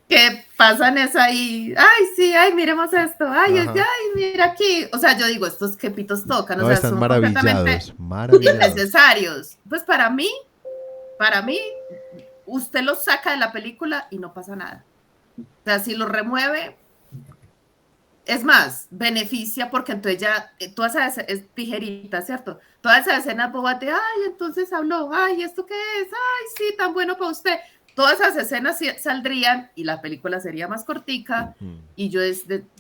Speaker 3: que pasan es ahí, ay, sí, ay, miremos esto, ay,
Speaker 1: Ajá.
Speaker 3: ay, mira aquí. O sea, yo digo, estos que pitos tocan, o
Speaker 1: No,
Speaker 3: sea,
Speaker 1: están
Speaker 3: son completamente
Speaker 1: maravillados. Maravillados.
Speaker 3: innecesarios. Pues para mí, usted los saca de la película y no pasa nada. O sea, si los remueve, es más, beneficia porque entonces ya todas esas es tijerita, ¿cierto? Todas esas escenas bobas de, ay, entonces habló, ay, ¿esto qué es? Ay, sí, tan bueno para usted. Todas esas escenas saldrían y la película sería más cortica y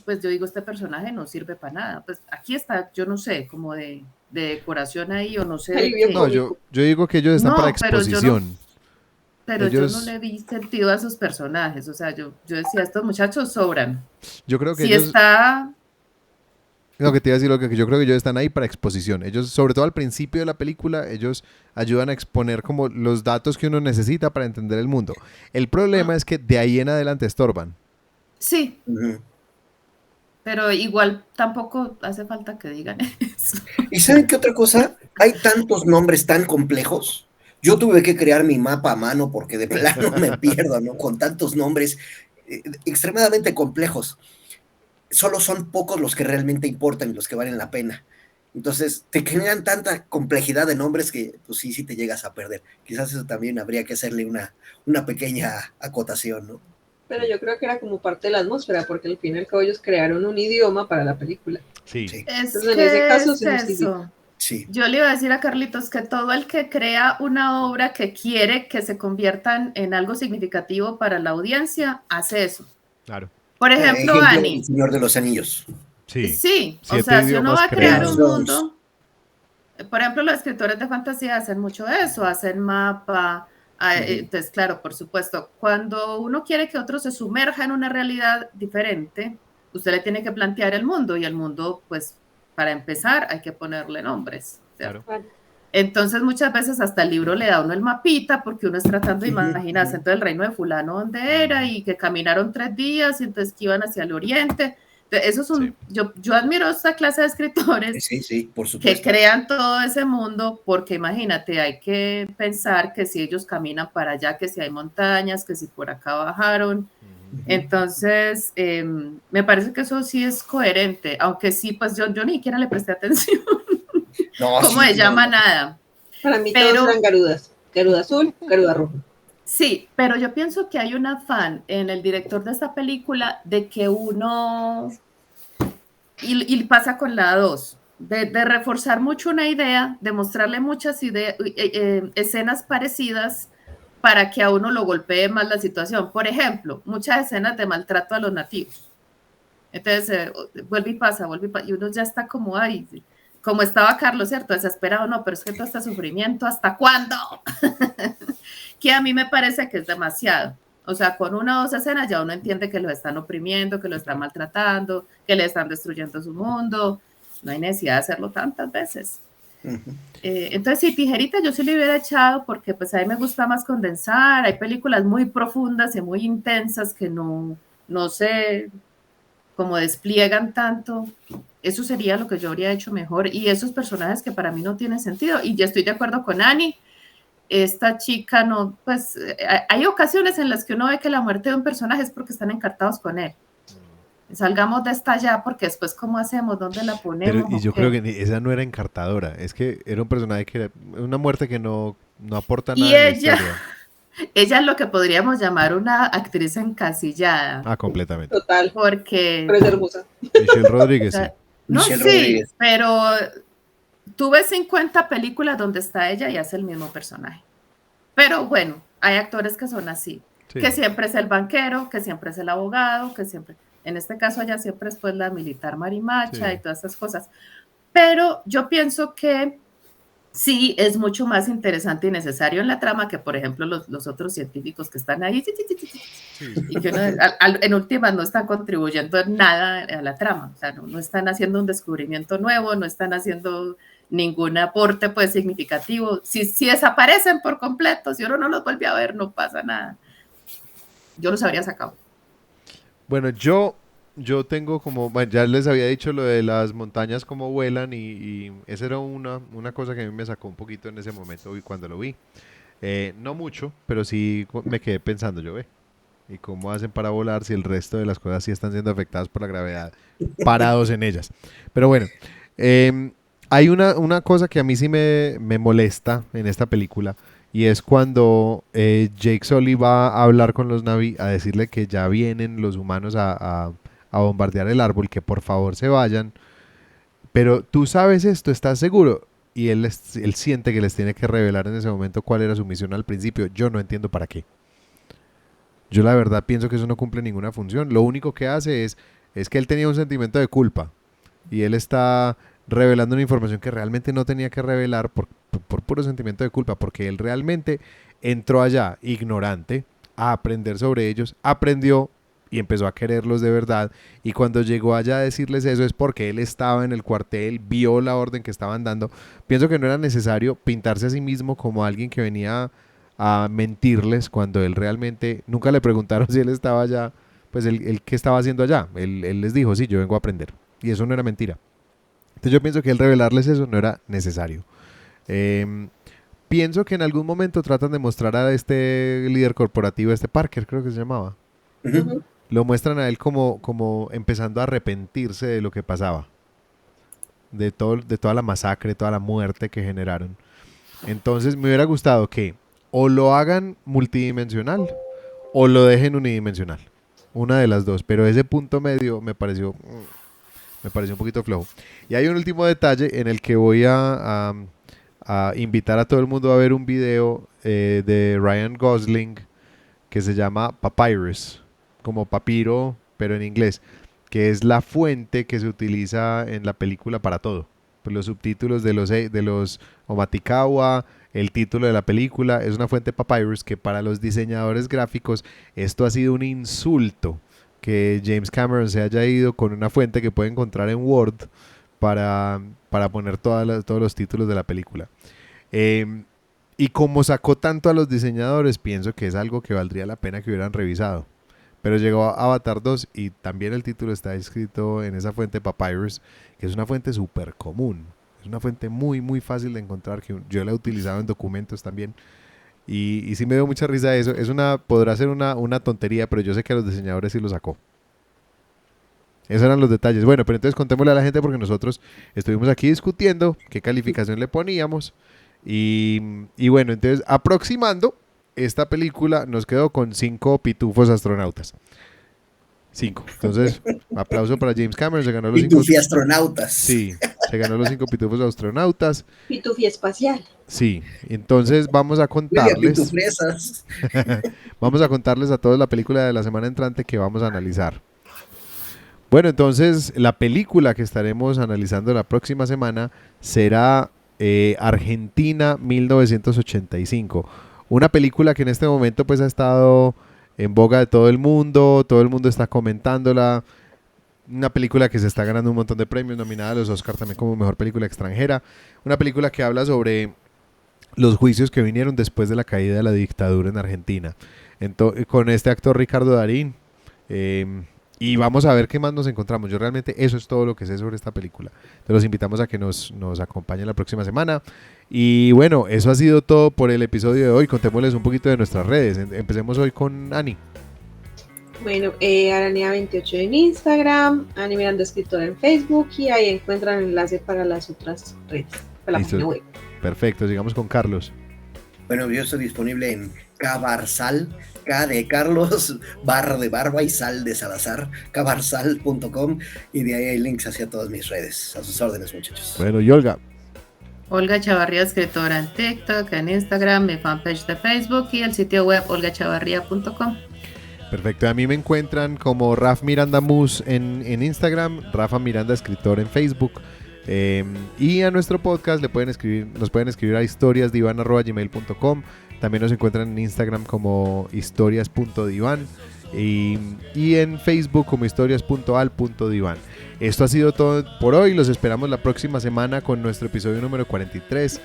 Speaker 3: pues yo digo, este personaje no sirve para nada. Pues aquí está, yo no sé, como de decoración ahí o no sé de
Speaker 2: Alivio
Speaker 1: No,
Speaker 3: qué.
Speaker 1: yo,
Speaker 2: cómico.
Speaker 1: yo digo que ellos están para
Speaker 3: No,
Speaker 1: exposición.
Speaker 3: pero yo no
Speaker 1: Ellos,
Speaker 3: le vi sentido a esos personajes. O sea, yo decía, estos muchachos sobran.
Speaker 1: yo creo que
Speaker 3: Si
Speaker 1: ellos,
Speaker 3: está
Speaker 1: no, que te iba a decir lo que yo creo que ellos están ahí para exposición. Ellos, sobre todo al principio de la película, ellos ayudan a exponer como los datos que uno necesita para entender el mundo. El problema es que de ahí en adelante estorban.
Speaker 3: sí,
Speaker 4: Uh-huh.
Speaker 3: pero igual tampoco hace falta que digan eso.
Speaker 4: ¿Y saben qué otra cosa? Hay tantos nombres tan complejos. Yo tuve que crear mi mapa a mano porque de plano me pierdo, ¿no? Con tantos nombres extremadamente complejos. Solo son pocos los que realmente importan y los que valen la pena. Entonces, te generan tanta complejidad de nombres que, pues sí te llegas a perder. Quizás eso también habría que hacerle una pequeña acotación, ¿no?
Speaker 2: Pero yo creo que era como parte de la atmósfera, porque al fin y al cabo ellos crearon un idioma para la película.
Speaker 1: Sí.
Speaker 4: Sí,
Speaker 3: Es
Speaker 2: Entonces en ese
Speaker 3: que
Speaker 2: caso
Speaker 3: es
Speaker 2: se justifica.
Speaker 3: eso.
Speaker 4: sí.
Speaker 3: Yo le iba a decir a Carlitos que todo el que crea una obra que quiere que se conviertan en algo significativo para la audiencia, hace eso.
Speaker 1: Claro.
Speaker 3: Por ejemplo,
Speaker 4: Ejemplo, El
Speaker 3: Annie.
Speaker 4: Señor de los Anillos.
Speaker 1: Sí.
Speaker 3: Sí, o
Speaker 1: 7
Speaker 3: sea, si uno
Speaker 1: idiomas
Speaker 3: va a crear
Speaker 4: Game of
Speaker 3: un
Speaker 1: creados.
Speaker 4: Thrones.
Speaker 3: mundo, por ejemplo, los escritores de fantasía hacen mucho eso, hacen mapa. Entonces, claro, por supuesto, cuando uno quiere que otro se sumerja en una realidad diferente, usted le tiene que plantear el mundo y el mundo, pues, para empezar, hay que ponerle nombres, ¿cierto?
Speaker 1: Claro.
Speaker 3: Entonces, muchas veces hasta el libro le da a uno el mapita porque uno es tratando de
Speaker 4: Ujú,
Speaker 3: imaginarse,
Speaker 4: ujú.
Speaker 3: entonces el reino de fulano dónde era y que caminaron 3 días y entonces que iban hacia el oriente. Entonces, eso es
Speaker 1: Sí.
Speaker 3: yo admiro esta clase de escritores
Speaker 4: Sí, por
Speaker 3: que
Speaker 4: supuesto.
Speaker 3: crean todo ese mundo, porque imagínate, hay que pensar que si ellos caminan para allá, que si hay montañas, que si por acá bajaron. Entonces, me parece que eso sí es coherente, aunque sí, pues yo ni siquiera le presté atención
Speaker 4: No,
Speaker 3: cómo
Speaker 4: sí,
Speaker 3: se
Speaker 4: no,
Speaker 3: llama
Speaker 4: no.
Speaker 3: nada.
Speaker 2: Para mí todos
Speaker 3: Pero
Speaker 2: eran garudas. Garuda azul, garuda roja.
Speaker 3: sí, pero yo pienso que hay un afán en el director de esta película de que uno, y pasa con la 2, de reforzar mucho una idea, de mostrarle muchas escenas parecidas para que a uno lo golpee más la situación. Por ejemplo, muchas escenas de maltrato a los nativos. Entonces, vuelve y pasa, y uno ya está como, ay, como estaba Carlos, ¿cierto? Desesperado, no, pero es que todo este sufrimiento, ¿hasta cuándo? Que a mí me parece que es demasiado. O sea, con una o dos escenas ya uno entiende que lo están oprimiendo, que lo están maltratando, que le están destruyendo su mundo. No hay necesidad de hacerlo tantas veces. Entonces, sí, tijerita yo sí le hubiera echado porque pues a mí me gusta más condensar. Hay películas muy profundas y muy intensas que no sé cómo despliegan tanto. Eso sería lo que yo habría hecho mejor. Y esos personajes que para mí no tienen sentido. Y yo estoy de acuerdo con Annie. Esta chica no, pues hay ocasiones en las que uno ve que la muerte de un personaje es porque están encartados con él. Salgamos de esta ya, porque después ¿cómo hacemos? ¿Dónde la ponemos?
Speaker 1: Pero, y yo creo que esa no era encartadora, es que era un personaje que era una muerte que no aporta nada
Speaker 3: y
Speaker 1: en la historia.
Speaker 3: Ella es lo que podríamos llamar una actriz encasillada.
Speaker 1: Ah, completamente.
Speaker 2: Total.
Speaker 3: Porque...
Speaker 2: Pero es hermosa.
Speaker 1: Michelle Rodríguez,
Speaker 3: o sea,
Speaker 1: sí.
Speaker 3: No,
Speaker 4: Michelle
Speaker 3: sí,
Speaker 4: Rodríguez.
Speaker 3: pero tú ves 50 películas donde está ella y hace el mismo personaje. Pero bueno, hay actores que son así,
Speaker 1: Sí.
Speaker 3: que siempre es el banquero, que siempre es el abogado, que siempre, en este caso ella siempre es pues la militar marimacha
Speaker 1: Sí.
Speaker 3: y todas esas cosas. Pero yo pienso que sí es mucho más interesante y necesario en la trama que, por ejemplo, los otros científicos que están ahí y que en últimas no están contribuyendo en nada a la trama. O sea, no están haciendo un descubrimiento nuevo, no están haciendo ningún aporte pues significativo. Si desaparecen por completo, si uno no los vuelve a ver, no pasa nada. Yo los habría sacado.
Speaker 1: Bueno, yo tengo como, bueno, ya les había dicho lo de las montañas como vuelan y esa era una cosa que a mí me sacó un poquito en ese momento y cuando lo vi. No mucho, pero sí me quedé pensando yo, ¿y cómo hacen para volar si el resto de las cosas sí están siendo afectadas por la gravedad, parados en ellas? Pero bueno, hay una cosa que a mí sí me molesta en esta película y es cuando Jake Sully va a hablar con los Na'vi a decirle que ya vienen los humanos a bombardear el árbol, que por favor se vayan. Pero tú sabes esto, ¿estás seguro? Y él siente que les tiene que revelar en ese momento cuál era su misión al principio. Yo no entiendo para qué. Yo la verdad pienso que eso no cumple ninguna función. Lo único que hace es que él tenía un sentimiento de culpa. Y él está revelando una información que realmente no tenía que revelar por puro sentimiento de culpa. Porque él realmente entró allá ignorante a aprender sobre ellos. Aprendió y empezó a quererlos de verdad. Y cuando llegó allá a decirles eso es porque él estaba en el cuartel, vio la orden que estaban dando. Pienso que no era necesario pintarse a sí mismo como alguien que venía a mentirles cuando él realmente, nunca le preguntaron si él estaba allá, pues él qué estaba haciendo allá. Él les dijo, sí, yo vengo a aprender. Y eso no era mentira. Entonces yo pienso que el revelarles eso no era necesario. Pienso que en algún momento tratan de mostrar a este líder corporativo, este Parker creo que se llamaba.
Speaker 2: Ujú.
Speaker 1: Lo muestran a él como empezando a arrepentirse de lo que pasaba. De toda la masacre, toda la muerte que generaron. Entonces me hubiera gustado que o lo hagan multidimensional o lo dejen unidimensional. Una de las dos. Pero ese punto medio me pareció un poquito flojo. Y hay un último detalle en el que voy a invitar a todo el mundo a ver un video de Ryan Gosling que se llama Papyrus, como papiro, pero en inglés, que es la fuente que se utiliza en la película para todo. Pues los subtítulos de los Omatikawa, el título de la película, es una fuente Papyrus que para los diseñadores gráficos esto ha sido un insulto, que James Cameron se haya ido con una fuente que puede encontrar en Word para poner todos los títulos de la película. Y como sacó tanto a los diseñadores, pienso que es algo que valdría la pena que hubieran revisado. Pero llegó a Avatar 2 y también el título está escrito en esa fuente Papyrus, que es una fuente súper común. Es una fuente muy, muy fácil de encontrar, que yo la he utilizado en documentos también. Y sí me dio mucha risa eso. Podrá ser una tontería, pero yo sé que a los diseñadores sí lo sacó. Esos eran los detalles. Bueno, pero entonces contémosle a la gente porque nosotros estuvimos aquí discutiendo qué calificación le poníamos. Y bueno, entonces aproximando, esta película nos quedó con 5 pitufos astronautas. 5. Entonces, aplauso para James Cameron, se ganó los 5.
Speaker 4: Pitufi astronautas.
Speaker 1: Sí, se ganó los 5 pitufos astronautas.
Speaker 2: Pitufi espacial.
Speaker 1: Sí, entonces vamos a
Speaker 4: Media
Speaker 1: contarles,
Speaker 4: pitufresas.
Speaker 1: vamos a contarles a todos la película de la semana entrante que vamos a analizar. Bueno, entonces la película que estaremos analizando la próxima semana será Argentina 1985. Una película que en este momento pues ha estado en boga de todo el mundo está comentándola. Una película que se está ganando un montón de premios, nominada a los Oscar también como mejor película extranjera. Una película que habla sobre los juicios que vinieron después de la caída de la dictadura en Argentina. Con este actor Ricardo Darín. Y vamos a ver qué más nos encontramos. Yo realmente eso es todo lo que sé sobre esta película. Te los invitamos a que nos acompañen la próxima semana. Y bueno, eso ha sido todo por el episodio de hoy. Contémosles un poquito de nuestras redes. Empecemos hoy con Ani.
Speaker 2: Bueno, Aranea28 en Instagram, Ani Miranda Escritora en Facebook y ahí encuentran el enlace para las otras redes, para la
Speaker 1: Listo.
Speaker 2: página web.
Speaker 1: Perfecto, sigamos con Carlos.
Speaker 4: Bueno, yo estoy disponible en Cabarsal, K de Carlos, barra de barba y sal de Salazar, cabarsal.com, y de ahí hay links hacia todas mis redes. A sus órdenes, muchachos.
Speaker 1: Bueno, y Olga.
Speaker 3: Olga Chavarría, escritora en TikTok, en Instagram, mi fanpage de Facebook y el sitio web olgachavarría.com.
Speaker 1: Perfecto, a mí me encuentran como Raf Miranda Mus en Instagram, Rafa Miranda Escritor en Facebook. Y a nuestro podcast nos pueden escribir a historiasdivan@gmail.com. También nos encuentran en Instagram como historias.divan y en Facebook como historias.al.divan. Esto ha sido todo por hoy. Los esperamos la próxima semana con nuestro episodio número 43,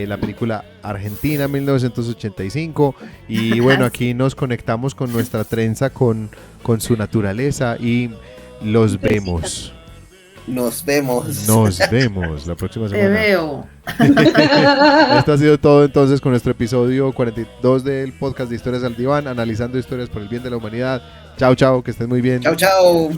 Speaker 1: la película Argentina 1985. Y bueno, aquí nos conectamos con nuestra trenza, con su naturaleza y los vemos.
Speaker 4: Nos vemos.
Speaker 1: Nos vemos la próxima
Speaker 3: Te
Speaker 1: semana.
Speaker 3: veo.
Speaker 1: Esto ha sido todo entonces con nuestro episodio 42 del podcast de Historias al Diván, analizando historias por el bien de la humanidad. Chao, chao, que estén muy bien.
Speaker 4: Chao, chao.